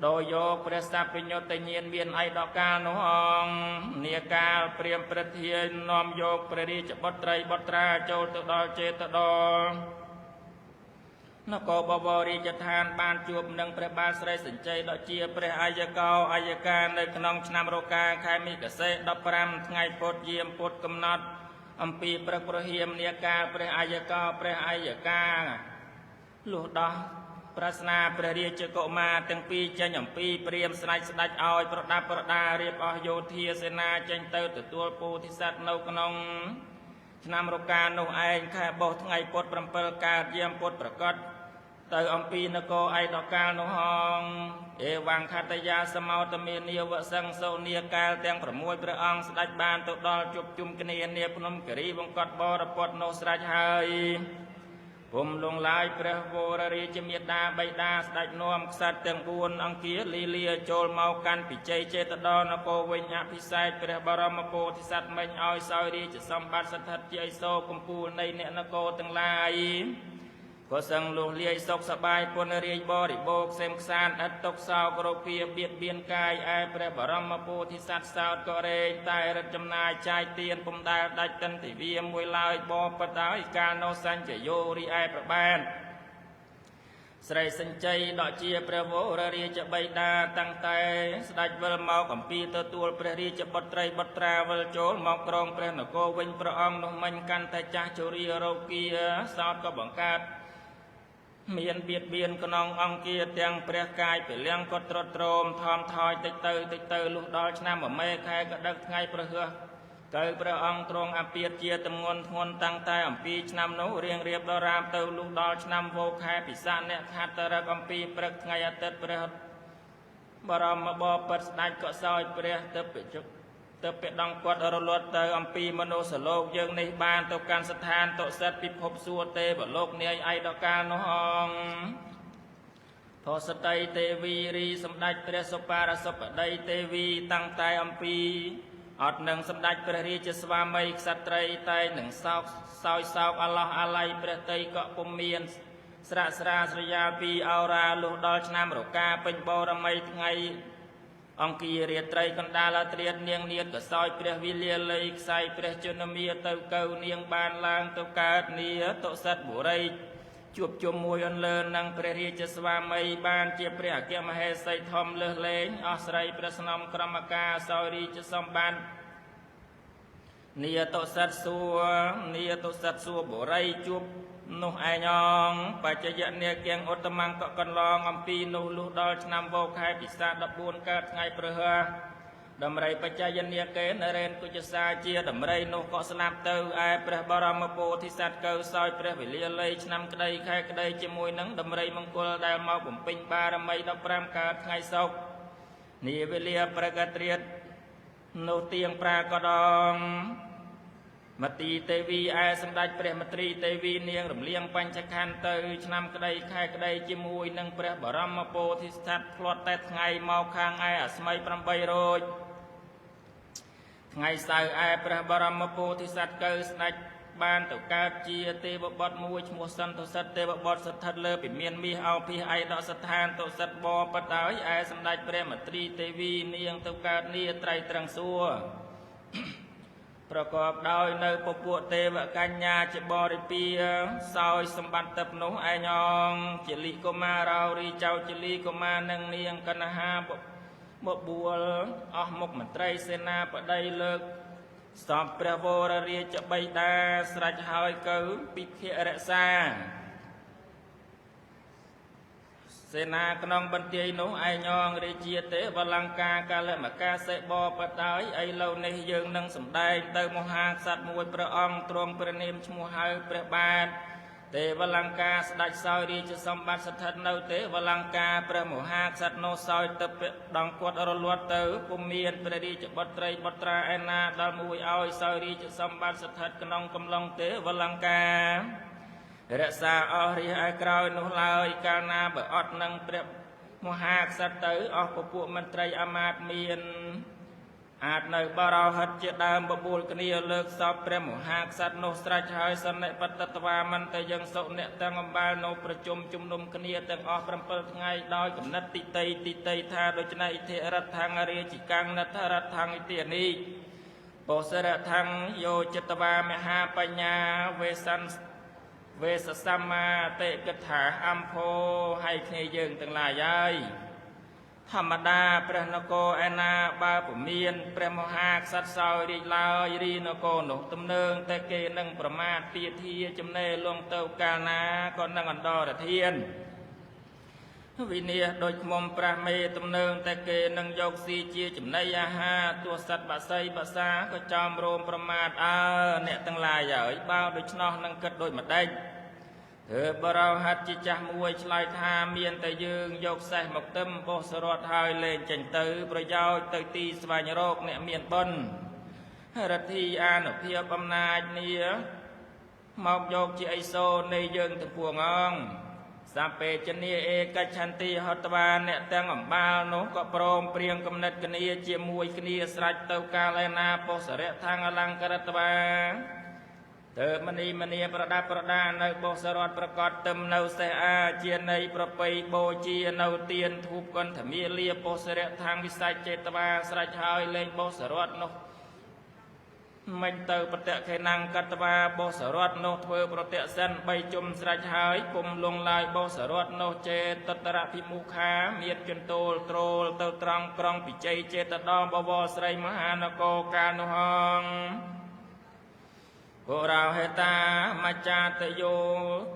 ដោយយកព្រះសព្វញ្ញុតញ្ញាណមានឯកកាលនោះអងនាកាលព្រាមប្រធាននាំយកព្រះរាជបុត្រីបុត្រាចូលទៅដល់ចេតដលនគរបវររាជដ្ឋានបានជួបនឹងព្រះបាទស្រីសញ្ជ័យដ៏ជាព្រះអាយកោអាយកានៅក្នុងឆ្នាំរកាខែមិគសិ15ថ្ងៃពុទ្ធយាមពុទ្ធកំណត់អំពីព្រឹកប្រហៀមនាកាលព្រះអាយកោព្រះអាយកាលុះដោះប្រស្នាព្រះរាជកុមារទាំងពីរចេញអំពីព្រាមស្ដេចឲ្យប្រដាប់ប្រដារៀបអស់យោធាសេនាចេញទៅទទួលពោធិសត្វនៅក្នុងឆ្នាំរកានោះឯងខែបោះថ្ងៃពុទ្ធ7កើតយាមពុទ្ធប្រកបទៅអំពីនគរឯកកាលនោះហងអេវង្ខតយាសមោតមេនាវសង្សូនាកាលទាំង6ព្រះអង្គស្ដេចបានទៅដល់ជួបជុំគ្នានាភ្នំគិរីបង្កត់បរពតនោះស្រេចហើយពុំលងឡាយព្រះវររាជមេតាបិតាស្ដេចនាំក្សត្រទាំង4អង្គាលីលាចូលមកកាន់ពិជ័យចេតដនគរវិញអភិសេកព្រះបរមពោធិសត្វមិញឲ្យសោយរាជសម្បត្តិស្ថិតជាឥសូរកំពូលនៃអ្នកនគរទាំងឡាយក៏សឹងលុះលាយសុខសបាយពុនរាជបរិបោគសេមខ្សានឥតទុកសោករោគាបៀតបៀនកាយឯព្រះបរមពោធិសត្វសោតក៏រែងតែរត់ចំណាយចាយទៀនពុំដែលដាច់តិនទិវាមួយឡើយបបតហើយកាលនោះសញ្ជយោរីឯប្របានស្រីសញ្ជ័យដកជាព្រះវររាជបិតាតាំងតែស្ដេចវិលមកអំពីទទួលព្រះរាជបុត្រីបុត្រាវិលចូលមកក្រុងព្រះនគរវិញព្រះអង្គនោះមិញកាន់តែចាស់ជរារោគាសោតក៏បង្កើតមានបៀតបៀនក្នុងអង្គាទាំងព្រះកាយពលំក៏ត្រុតត្រោមថមថយតិចទៅលុះដល់ឆ្នាំមេខែកដឹកថ្ងៃប្រហ័ស កើព្រះអង្គទ្រង់អាពាតជាទម្ងន់ធ្ងន់តាំងតែអំពីឆ្នាំនោះរៀងរៀបដល់រាមទៅលុះដល់ឆ្នាំវោខែពិសាអ្នកខាត់តរកអំពីព្រឹកថ្ងៃអាទិត្យព្រះបរមបពិតស្ដេចក៏សោយព្រះទៅពេលដងគាត់រលត់ទៅអំពីមនុស្សលោកយើងនេះបានទៅកាន់ស្ថានតុសិតពិភពសួគ៌ទេវលោកនាយឯកកាលនោះអង្គផសតីទេវីរីសម្ដេចព្រះសុបាទសុបតីទេវីតាំងតែអំពីអត់នឹងសម្ដេចព្រះរាជស្វាមីក្សត្រីតែនឹងសោកអាឡោះអាល័យព្រះតីក៏ពុំមានស្រាក់ស្រាស្រយាលពីអោរាលុះដល់ឆ្នាំរកាពេញបរមីថ្ងៃអង្គារាត្រីកណ្ដាលត្រៀតនាងនាថក៏សោយព្រះវិលាល័យខ្សែព្រះជន្មាទៅកៅនាងបានឡើងទៅកើតនីតុសិតបុរីជួបជុំមួយអន្លើនឹងព្រះរាជស្វាមីបានជាព្រះអគ្គមហេសីធំលើសលែងអស់ស្រីព្រះស្នំក្រមការសោយរាជសម្បត្តិនីតុសិតសួបុរីជួបនោះឯងងបច្ចយនាគៀងឧត្តមង្គកន្លងអំពីនោះលុះដល់ឆ្នាំវោខែពិសា14កើតថ្ងៃព្រហស្បតិ៍ដំរីបច្ចយនាគេនរេនគុជសាជាដំរីនោះក៏ស្លាប់ទៅឯព្រះបរមពោធិសត្វកៅសោយព្រះវិលាល័យឆ្នាំក្តីខែក្តីជាមួយនឹងដំរីមង្គលដែលមកបំពេញបារមី15កើតថ្ងៃសុក្រនាវេលាប្រកត្រៀតនោះទៀងប្រាកដងមទីទេវីឯសម្ដេចព្រះមត្រីទេវីនាងរំលៀងបញ្ចខណ្ឌទៅឆ្នាំក្តីខែក្តីជាមួយនឹងព្រះបរមពោធិសត្វផ្លាត់តែថ្ងៃមកខាងឯអាស្មី8រោចថ្ងៃសៅរ៍ឯព្រះបរមពោធិសត្វកៅស្ដេចបានទៅកើតជាទេវបុត្រមួយឈ្មោះសន្តសិទ្ធទេវបុត្រស្ថិតលើពិមានមាសអោភិសឯកស្ថានតុសិទ្ធបបិទ្ធហើយឯសម្ដេចព្រះមត្រីទេវីនាងទៅកើតនីត្រៃត្រឹងសួរប្រកបដោយនៅពពួកទេវកញ្ញាជាបរិពាសោយសម្បត្តិទឹកនោះឯងងជាលិកុមារោរីចៅជាលិកុមារនឹងនាងកណ្ហាបបួលអស់មុខមន្ត្រីសេនាបតីលើកស្ទប់ព្រះវររាជបិតាស្រេចហើយកើពិភៈរក្សាសេនាក្នុងបន្ទាយនោះឯងងរាជាទេវលង្កាកាលមកាសេបបតើយឥឡូវនេះយើងនឹងសម្ដែងទៅមហាក្សត្រមួយព្រះអង្គទ្រង់ព្រះនាមឈ្មោះហៅព្រះបាទទេវលង្កាស្ដេចសោយរាជសម្បត្តិស្ថិតនៅទេវលង្កាព្រះមហាក្សត្រនោះសោយទៅដងគាត់រលត់ទៅពុំមានព្រះរាជបុត្រីបុត្រាឯណាដល់មួយឲ្យសោយរាជសម្បត្តិស្ថិតក្នុងកំឡុងទេវលង្ការក្សាអស់រាជឲ្យក្រោយនោះឡើយកាលណាបើអត់នឹងព្រះមហាក្សត្រទៅអស់ពពួកមន្ត្រីអាមាត្យមានអាចនៅបរោហិតជាដើមបបួលគ្នាលើកសពព្រះមហាក្សត្រនោះស្រេចហើយសន្និបតត្វាមន្តយើងសុអ្នកទាំងអំបាលនៅប្រជុំជំនុំគ្នាទាំងអស់7ថ្ងៃដោយកំណត់ទីតីថាដូច្នេះឥទ្ធិរដ្ឋាងរាជកាំងណដ្ឋរដ្ឋាងឥទ្ធិនេះពោសរថាំងយោចិត្តវាមហាបញ្ញាវេសសម្មាតិកថាអំភោឲ្យគ្នាយើងទាំងឡាយហើយធម្មតាព្រះនគរឯណាបើពុំមានព្រះមហាក្សត្រសោយរាជឡើយរីនគរនោះទំនើងតែគេនឹងប្រមាថទាធាចំណេះលងទៅកាលណាក៏នឹងអន្តរធានវិនិច្ឆ័យដោយខ្មុំប្រាស់មេទំនើងតែគេនឹងយកស៊ីជាចំណីអាហារទោះសត្វបក្សីបសាក៏ចំរោមប្រមាថអ្នកទាំងឡាយហើយបើដូច្នោះនឹងគិតដូចម្ដេចបរោហិតជាចាស់មួយឆ្លើយថាមានតែយើងយកសេះមកទឹមបោះសរត់ហើយលេងចេញទៅប្រយោជន៍ទៅទីស្វែងរកអ្នកមានបុណ្យរដ្ឋីអានុភាពអំណាចនេះមកយកជាអីសូននៃយើងទាំងពួងអង្គសាពេជនីឯកច្ឆន្តិហតវាអ្នកទាំងអំបាលនោះក៏ព្រមព្រៀងគំនិតគ្នាជាមួយគ្នាស្រេចទៅកាលឯណាពោសរៈថាងអលង្ករតវាទៅមនីប្រដាប់ប្រដានៅបោសរតប្រកាសទឹមនៅសេះអាជានៃប្រពៃបូជានៅទៀនធូបកន្ធមាលាពោសរៈថាងវិសាចេតវាស្រេចហើយលេងបោសរតនោះមិនទៅប្រតិខេណាំងកតវាបោសរតនោះធ្វើប្រតិសិន3ជុំស្រេចហើយពុំលងឡាយបោសរតនោះចេតតរភិមុខាមានជន្តោលត្រូលទៅត្រង់ក្រុងពិជ័យចេតដងបវរស្រីមហានគរកាលនោះហង បុរោហេតាមច្ចាតយោ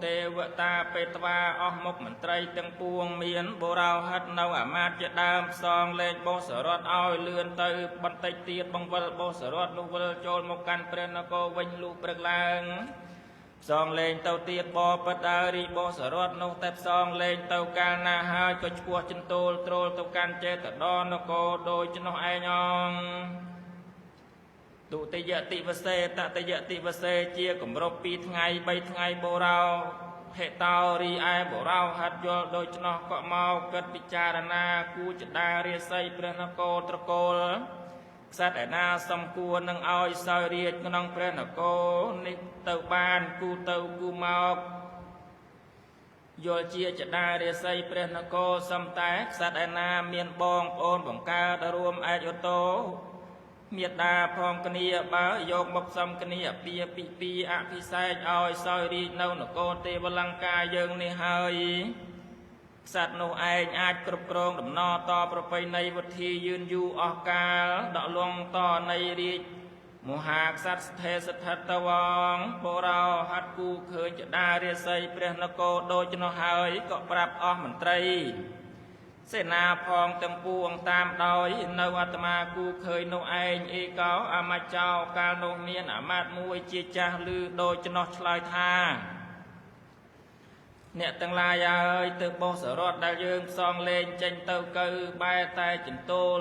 ទេវតាបេតវាអស់មុខមន្ត្រីទាំងពួងមានបុរោហិតនៅអាមាត្យជាដើមផ្សងលេខបោសរតឲ្យលឿនទៅបន្តិចទៀតបង្វិលបោសរតនោះវិលចូលមកកាន់ព្រះនគរវិញលុះព្រឹកឡើងផ្សងលេងទៅទៀតបបិទ្ធអរិបោសរតនោះតែផ្សងលេងទៅកាលណាហើយក៏ឈ្មោះចន្ទូលទ្រលទៅកាន់ចេតដនគរដោយនោះឯងអង្គទុតិយតិវសេតតិយតិវសេជាគម្រប់2ថ្ងៃ3ថ្ងៃបូរោហេតោរីឯបូរោហាត់យល់ដូច្នោះក៏មកគិតពិចារណាគូចដារាសីព្រះនគរត្រកូលក្សត្រឯណាសំគួរនឹងឲ្យសោយរាជក្នុងព្រះនគរនេះទៅបានគូទៅគូមកយល់ជាចដារាសីព្រះនគរសំតែក្សត្រឯណាមានបងប្អូនបង្កើតរួមឯកឧតោមេដាផងគ្នាបើយកមកសំគ្នាពីពីអភិសេកឲ្យសោយរាជនៅនគរទេវលង្កាយើងនេះហើយក្សត្រនោះឯងអាចគ្រប់គ្រងដំណរតប្រពៃណីវិធីយឺនយូរអស់កាលដកលងតនៃរាជមហាក្សត្រស្ថេរស្ថិតតវងបរោហត្ថគូឃើញចដារាសីព្រះនគរដូចនោះហើយក៏ប្រាប់អស់មន្ត្រីសេនាផងទាំងពួងតាមដោយនៅអាត្មាគូឃើញនោះឯងអេកោអមចោកាលនោះមានអាមាត្យមួយជាចាស់ឮដូចនោះឆ្លើយថាអ្នកទាំងឡាយអើយទៅបោះសរតដែលយើងផ្សងលេងចេញទៅកើបែតែចន្ទូល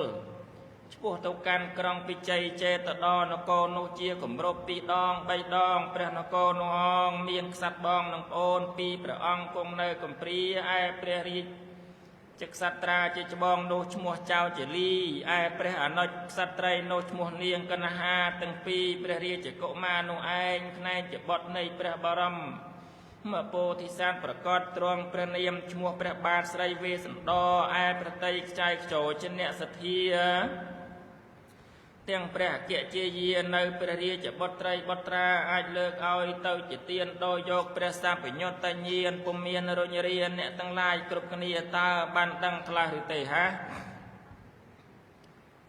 ឆ្ពោះទៅកាន់ក្រុងពិជ័យចេតដនគរនោះជាគម្រប់2ដង3ដងព្រះនគរនោះអងមានក្សត្របងនិងប្អូន2ព្រះអង្គគង់នៅកំព្រាឯព្រះរាជជាក្សត្រាជាច្បងនោះឈ្មោះចៅជាលីឯព្រះអនុជក្សត្រីនោះឈ្មោះនាងកណ្ហាទាំងពីរព្រះរាជកុមារនោះឯងខ្នែងជាបុត្រនៃព្រះបរមមពោធិសត្វប្រកបទ្រង់ព្រះនាមឈ្មោះព្រះបាទស្រីវេសន្តរឯប្រតីខ្ចាយខ្ចោជាអ្នកសទ្ធាទាំងព្រះអគ្គជាយានៅព្រះរាជបុត្រីបុត្រាអាចលើកឲ្យទៅជាទានដោយយកព្រះសម្បញ្ញតញ្ញាណពុំមានរញរាអ្នកទាំងឡាយគ្រប់គ្នាតើបានដឹងខ្លះឬទេហា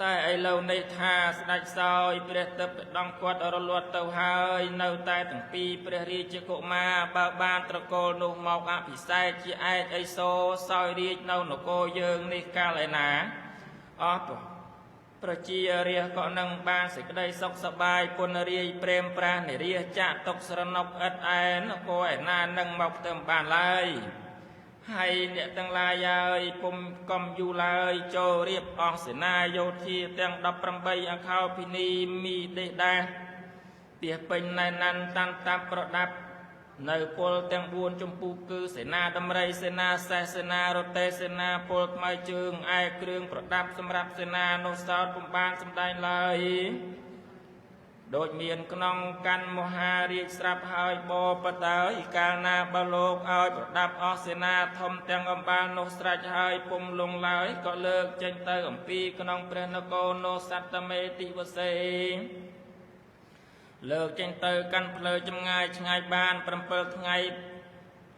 តែឥឡូវនេះថាស្ដេចសោយព្រះទឹកដងគាត់រលត់ទៅហើយនៅតែទាំងពីរព្រះរាជកុមារបើបានត្រកូលនោះមកអភិសេកជាឯកអេសូសោយរាជនៅនគរយើងនេះកាលឯណាអស់ប្រជារាជក៏នឹងបានសេចក្តីសុខសប្បាយពុនរាយព្រេមប្រាសនិរាជចាក់តុកស្រណុកឥតឯនក៏ឯណានឹងមកផ្ទឹមបានឡើយហើយអ្នកទាំងឡាយហើយពុំកំយូរឡើយចូលរៀបអស់សេនាយោធាទាំង18អខោភិនីមីដេដាពីពេញណែនតាន់តាប់ប្រដាប់នៅពលទាំង4ចម្ពោះគឺសេនាដំរីសេនាសេះសេនារទេសេនាពលថ្មីជើងឯគ្រឿងប្រដាប់សម្រាប់សេនានោះសោតពុំបានសម្ដែងឡើយដូចមានក្នុងកាន់មហារាជស្រាប់ហើយបបតើយកាលណាបើលោកឲ្យប្រដាប់អស់សេនាធំទាំងអំបាលនោះស្រេចហើយពុំលងឡើយក៏លើកចេញទៅអំពីក្នុងព្រះនគរនោះសត្តមេតិវសេលើកចេញទៅកាន់ផ្លូវចម្ងាយឆ្ងាយបាន7ថ្ងៃ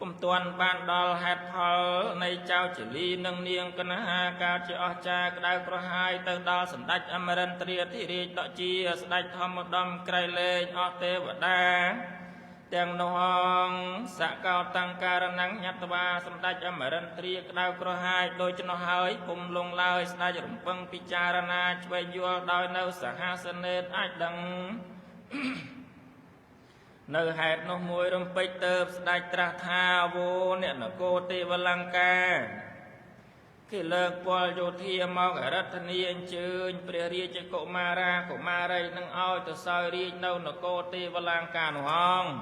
ពុំទាន់បានដល់ហេតុផលនៃចៅចលីនិងនាងកណ្ហាកើតជាអស្ចារ្យក្តៅក្រហាយទៅដល់សម្ដេចអមរិន្ទ្រាធិរាជដកជាស្ដេចធម្មដំក្រៃលែងអស់ទេវតាទាំងនោះអង្គសកោតង្ការណញ្ញតវាសម្ដេចអមរិន្ទ្រាក្តៅក្រហាយដូច្នោះហើយពុំលងឡើយស្ដេចរំពឹងពិចារណាឆ្វេងយល់ដោយនៅសហសនេតអាចដឹងនៅហេតុនោះមួយរំពេចទៅស្ដេចត្រាស់ថាវោអ្នកនគរទេវលង្កាគេលើកពលយោធាមកអរតនីអញ្ជើញព្រះរាជកុមារាកុមារីនឹងឲ្យទៅសោយរាជនៅនគរទេវលង្កានោះអង្គ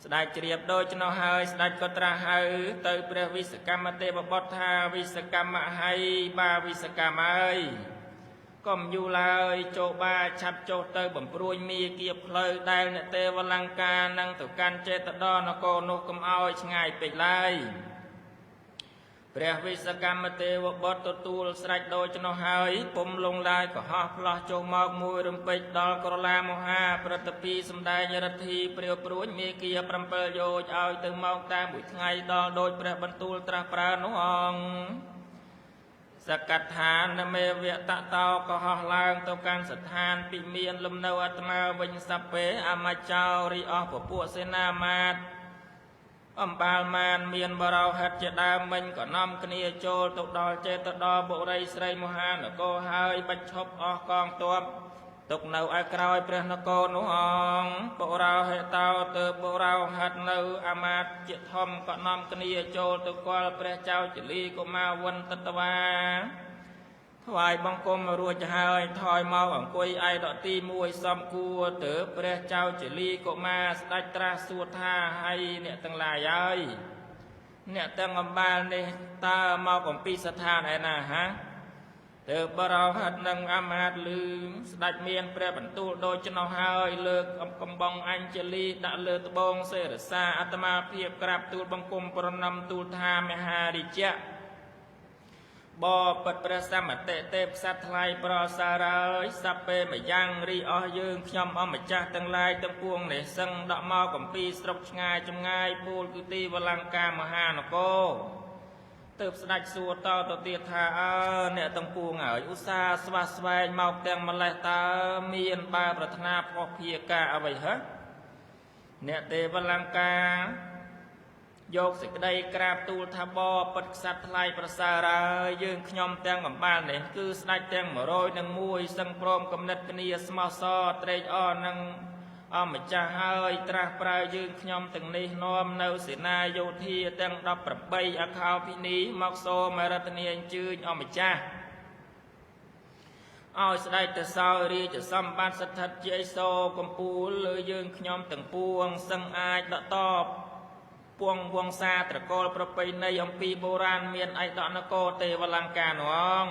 ស្ដេចជ្រាបដូចនោះហើយស្ដេចក៏ត្រាស់ហៅទៅព្រះវិសកម្មទេវបុត្រថាវិសកម្មហើយបាវិសកម្មហើយកុំយូរឡើយចូលបាឆាប់ចុះទៅបំព្រួយមីគៀបផ្លូវដែលអ្នកទេវលង្កានឹងទៅកាន់ចេតដនគរនោះកុំឲ្យឆ្ងាយពេកឡើយព្រះវិសកម្មទេវបុត្រទទួលស្រេចដូចនោះហើយពុំលងឡើយក៏ហោះផ្លោះចុះមកមួយរំពេចដល់ក្រឡាមហាប្រតិពីសម្ដែងរទ្ធីព្រាវព្រួយមីគៀ7យោជឲ្យទៅមកតាមមួយថ្ងៃដល់ដូចព្រះបន្ទូលត្រាស់ប្រើនោះអង្គ សកដ្ឋានមេវៈតតោក៏ហោះឡើងទៅកាន់ស្ថានពីមានលំនៅអាត្មាវិញសពេអមចោរីអស់ពពួកសេនាមាត្រអំបាលមានមានបរោហិតជាដើមមិញក៏នាំគ្នាចូលទៅដល់ចេតដបុរីស្រីមហានគរហើយបាច់ឈប់អស់កងទ័ពទុកនៅឯក្រោយព្រះនគរនោះអងបុរោហេតោទៅបុរោហិតនៅអាមាត្យជាធំក៏នាំគ្នាចូលទៅគាល់ព្រះចៅចលីកុមារវន្តតវាថ្វាយបង្គំរួចហើយថយមកអង្គុយឯដកទី1សំគួរទៅព្រះចៅចលីកុមារស្ដេចត្រាស់សួរថាហើយអ្នកទាំងឡាយហើយអ្នកទាំងអំបាលនេះតើមកអំពីស្ថានឯណាហាទៅបរោហិតនឹងអាមាត្យឮស្ដេចមានព្រះបន្ទូលដូច្នោះហើយលើកកំបងអញ្ជលីដាក់លើត្បូងសេរសាអាត្មាភាពក្រាបទូលបង្គំប្រណម្យទូលថាមហារាជៈបបិទ្ធព្រះសមតិទេពក្សត្រថ្លៃប្រសារហើយសពេម្យ៉ាងរីអស់យើងខ្ញុំអម្ចាស់ទាំងឡាយទាំងពួងនេះសឹងដកមកកំពីស្រុកឆ្ងាយចម្ងាយពូលគឺទីវលង្កាមហានគរទើបស្ដេចសួរតទៅទៀតថាអ្នកទាំងពួងហើយឧស្សាហ៍ស្វះស្វែងមកទាំងម្លេះតើមានបើប្រាថ្នាផុសភាការអ្វីហ៎អ្នកទេវលង្កាយកសេចក្តីក្រាបទូលថាបបិទ្ធក្សត្រថ្លៃប្រសើរហើយយើងខ្ញុំទាំងអំបាលនេះគឺស្ដេចទាំង101សឹងព្រមគំនិតគ្នាស្មោះសរត្រេកអរនឹងអម្ចាស់ហើយត្រាស់ប្រើយើងខ្ញុំទាំងនេះនាំនៅសេនាយោធាទាំង18អខោភិនីមកសូមរតនាអញ្ជើញអម្ចាស់ឲ្យស្ដេចទៅសោយរាជសម្បត្តិស្ថិតជាឥសូរកំពូលលើយើងខ្ញុំទាំងពួងសឹងអាចដកតបពួងវង្សាត្រកូលប្រពៃណីអំពីបុរាណមានឯកនគរទេវលង្កានោះអង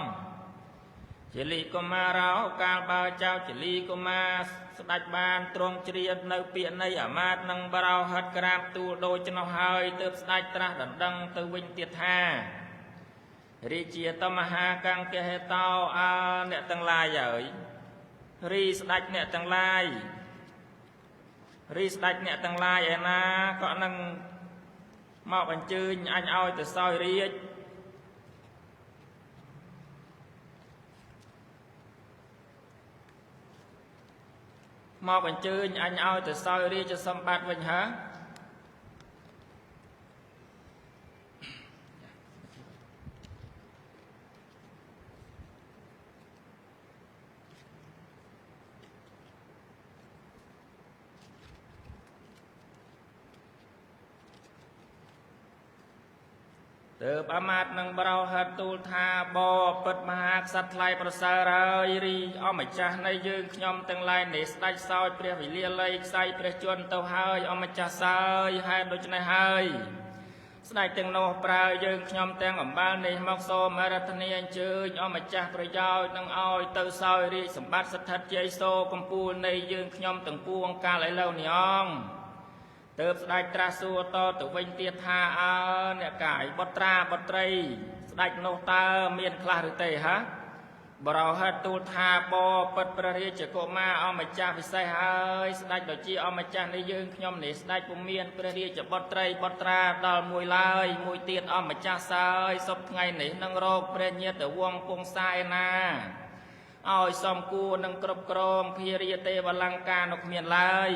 ចលីកុមារោកាលបើចៅចលីកុមារស្ដេចបានទ្រង់ជ្រាបនៅពាក្យនៃអាមាត្យនិងបរោហិតក្រាបទូលដូច្នោះហើយទើបស្ដេចត្រាស់ដណ្ដឹងទៅវិញទៀតថារាជាតមហាកង្គហេតោអ្នកទាំងឡាយហើយរីស្ដេចអ្នកទាំងឡាយឯណាក៏នឹងមកអញ្ជើញអញឲ្យទៅសោយរាជមកអញ្ជើញអញឲ្យទៅសោយរាជសម្បត្តិវិញហ៎ទើបអាមាត្យនឹងបរោហិតទូលថាបបិទ្ធមហាក្សត្រថ្លៃប្រសើរហើយរីអម្ចាស់នៃយើងខ្ញុំទាំងឡាយនេះស្ដេចសោយព្រះវិលាល័យខ្សែព្រះជន្មទៅហើយអម្ចាស់សើយហេតុដូច្នេះហើយស្ដេចទាំងនោះប្រើយើងខ្ញុំទាំងអំបាលនេះមកសូមរតនាអញ្ជើញអម្ចាស់ប្រយោជន៍នឹងឲ្យទៅសោយរាជសម្បត្តិស្ថិតជាឥសូរកំពូលនៃយើងខ្ញុំទាំងពួងកាលឥឡូវនេះអងទើបស្ដេចត្រាស់សួរតទៅវិញទៀតថាអ្នកកាយបុត្រាបុត្រីស្ដេចនោះតើមានខ្លះឬទេហ៎បរោហិតទូលថាបបិទ្ធព្រះរាជកុមារអម្ចាស់ពិសេសហើយស្ដេចដូចជាអម្ចាស់នៃយើងខ្ញុំនេះស្ដេចពុំមានព្រះរាជបុត្រីបុត្រាដល់មួយឡើយមួយទៀតអម្ចាស់សើយសពថ្ងៃនេះនឹងរកព្រះញាតិវង្សពងសាឯណាឲ្យសមគួរនឹងគ្រប់គ្រងភារាទេវលង្កានោះគ្មានឡើយ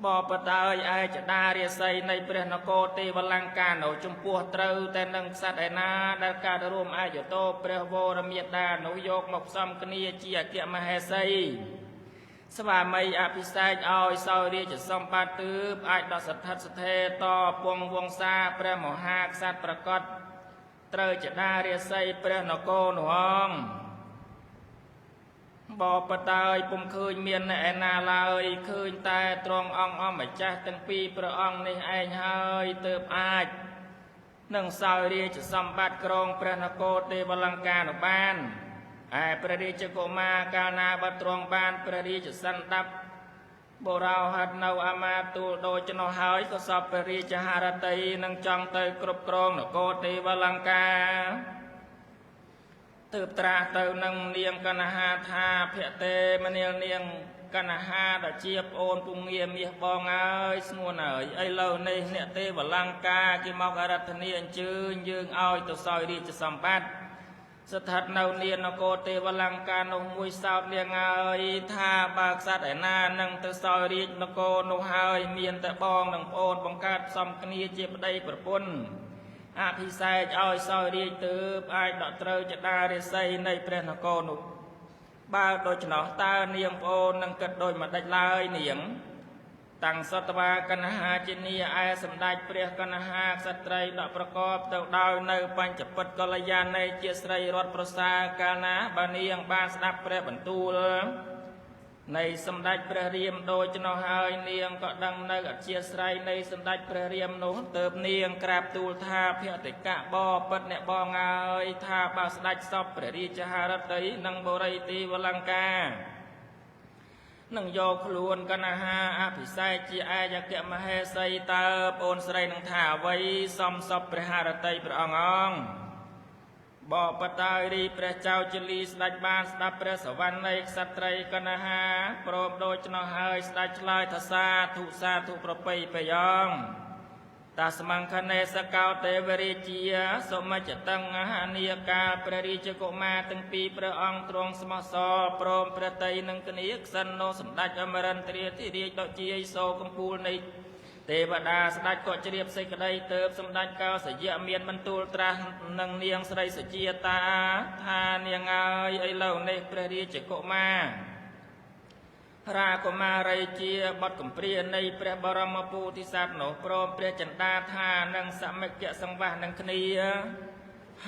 បបតើឯចតារាសីនៃព្រះនគរទេវលង្កានោះចំពោះត្រូវតែនឹងក្សត្រឯណាដែលកើតរួមអាយុតោព្រះវរមេតានោះយកមកផ្សំគ្នាជាអគ្គមហេសីស្វាមីអភិសេកឲ្យសោយរាជសម្បត្តិទើបអាចដល់ស្ថិតស្ថេរតពងវង្សាព្រះមហាក្សត្រប្រកបត្រូវចតារាសីព្រះនគរនោះអងបបតើពុំឃើញមានឯណាឡើយឃើញតែទ្រង់អង្គអម្ចាស់ទាំងពីរព្រះអង្គនេះឯងហើយទើបអាចនឹងសោយរាជសម្បត្តិក្រុងព្រះនគរទេវលង្កានោះបានឯព្រះរាជកុមារកាលណាបើទ្រង់បានព្រះរាជសន្តាប់បរោហិតនៅអាមាត្យទូលដូច្នោះហើយក៏សពព្រះរាជហឫទ័យនឹងចង់ទៅគ្រប់គ្រងនគរទេវលង្កាទើបត្រាស់ទៅនឹងនាងកណ្ហាថាភៈទេមនាងនាងកណ្ហាដែលជាប្អូនពុំងាមាសបងអើយស្ងួនអើយឥឡូវនេះអ្នកទេវលង្កាគេមកអរតនាអញ្ជើញយើងឲ្យទៅសោយរាជសម្បត្តិ ស្ថិតនៅនានគរទេវលង្កានោះមួយសោតលៀងហើយថាបើក្សត្រឯណានឹងទៅសោយរាជនគរនោះហើយមានតែបងនិងប្អូនបង្កើតផ្សំគ្នាជាប្តីប្រពន្ធអភិសេកឲ្យសោយរាជទើបអាចដកត្រូវចតារិស័យនៃព្រះនគរនោះបើដូច្នោះតើនាងប្អូននឹងគិតដូចម្ដេចឡើយនាងតាំងសតវាកណ្ហាជានីឯសម្ដេចព្រះកណ្ហាក្សត្រីដកប្រកបទៅដោយនៅបញ្ចពិតកល្យាណីជាស្រីរតប្រសាកាលណាបើនាងបានស្ដាប់ព្រះបន្ទូលនៃសម្ដេចព្រះរាមដូច្នោះហើយនាងក៏ដឹងនៅអធ្យាស្រ័យនៃសម្ដេចព្រះរាមនោះទើបនាងក្រាបទូលថាភតិកៈបពិតអ្នកបងហើយថាបើស្ដេចសពព្រះរាជហឫទ័យនិងបរិយទីវលង្កានឹងយកខ្លួនកណ្ហាអភិសេកជាអាយកមហេសីតើប្អូនស្រីនឹងថាអ្វីសំសពព្រះហឫទ័យព្រះអង្គបបតារីព្រះចៅជលីស្ដេចបានស្ដាប់ព្រះសវណ្ណនៃក្សត្រីកណ្ហាព្រមដូច្នោះហើយស្ដេចឆ្លើយថាសាធុប្រពៃប្រយ៉ងតាស្មង្ខនេសកោទេវរាជាសុមច្ចតង្ហនីកាព្រះរាជកុមារទាំងពីរព្រះអង្គទ្រង់ស្មោះសរព្រមព្រះតីនឹងគ្នាក្សិណនោះសម្ដេចអមរិន្ទ្រាធិរាជដកជាសោកំពូលនៃទេវតាស្ដេចក៏ជ្រាបសេចក្តីទៅសម្ដេចកោសយៈមានបន្ទូលត្រាស់នឹងនាងស្រីសុជាតាថានាងអើយឥឡូវនេះព្រះរាជកុមាររាកុមារីជាបុត្រកំព្រានៃព្រះបរមពុទ្ធិសត្វនោះព្រមព្រះចិន្តាថានឹងសមិជ្ជសង្វាសនឹងគ្នា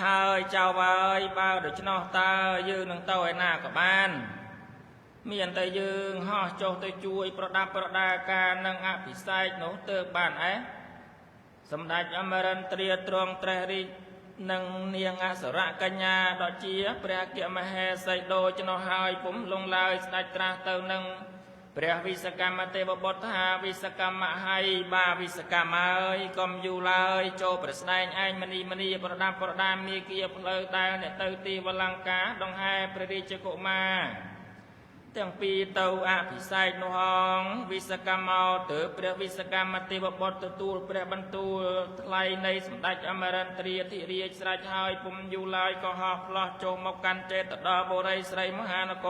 ហើយចៅហើយបើដូច្នោះតើយើងនឹងទៅឯណាក៏បានមានតែយើងហោះចុះទៅជួយប្រដាប់ប្រដាការនឹងអភិសេកនោះទើបបានសម្ដេចអមរិន្ទ្រាទ្រង់ត្រេះរិះនឹងនាងអសុរកញ្ញាដ៏ជាព្រះអគ្គមហេសីដូច្នោះហើយពុំលងឡើយស្ដេចត្រាស់ទៅនឹងព្រះវិសកម្មទេវបុត្រថាវិសកម្មហើយបាវិសកម្មហើយកុំយូរឡើយចូលប្រស្ដែងឯងមនីប្រដាប់ប្រដាមាគ៌ាផ្លូវដែលអ្នកទៅទីវលង្កាដង្ហែព្រះរាជកុមារទាំងពីរទៅអភិសេកនោះហងវិសកម្មមកទៅព្រះវិសកម្មទេវបុត្រទទួលព្រះបន្ទូលថ្លៃនៃសម្ដេចអមរិន្ទ្រាធិរាជស្រេចហើយពុំយូរឡើយក៏ហោះផ្លោះចូលមកកាន់ចេតដល់បុរីស្រីមហានគ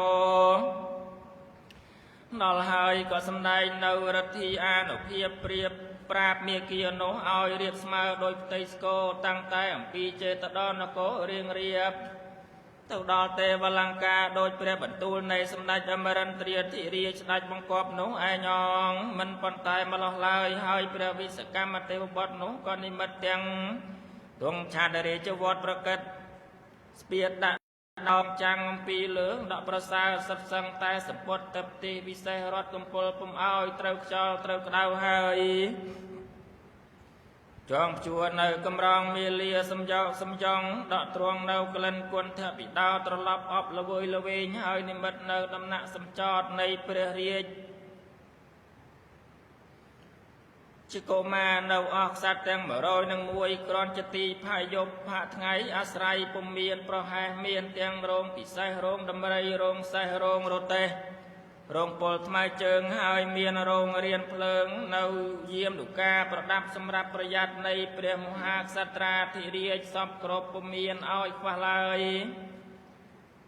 រដល់ហើយក៏សម្ដែងនៅឫទ្ធិអានុភាពព្រៀបប្រាប់មាគ៌ានោះឲ្យរៀបស្មើដោយផ្ទៃស្គរតាំងតែអំពីចេតដល់នគររៀងរៀបទៅដល់ទេវលង្កាដោយព្រះបន្ទូលនៃសម្ដេចអមរិន្ទ្រាធិរាជស្ដេចបង្គាប់នោះឯងងមិនប៉ុន្តែម្លោះឡើយហើយព្រះវិសកម្មទេវបុត្រនោះក៏និមិត្តទាំងទងឆាតរាជវត្តប្រកិតស្ពាតដាក់ដោមចាំងអំពីលើងដកប្រសើរសិតសឹងតែសម្ពុតទៅទីវិសេសរត់កំពុលពុំឲ្យត្រូវខ្យល់ត្រូវក្តៅហើយចងជួននៅកំរងមាលាសំយ៉ងដកទ្រង់នៅក្លិនគុណធបិតាត្រឡប់អប់ល្វើយល្វែងហើយនិមិត្តនៅដំណាក់សម្ចតនៃព្រះរាជជាកុមារនៅអស់ខ្សាត់ទាំង101គ្រាន់ជាទីផាយប់ផាថ្ងៃអាស្រ័យពុំមានប្រហែសមានទាំងរោងពិសេសរោងដំរីរោងសេះរោងរទេះរោងពលថ្មជើងហើយមានរោងរៀនភ្លើងនៅយាមលូកាប្រដាប់សម្រាប់ប្រយ័ត្ននៃព្រះមហាក្សត្រាធិរាជសពគ្រប់ពុំមានឲ្យខ្វះឡើយ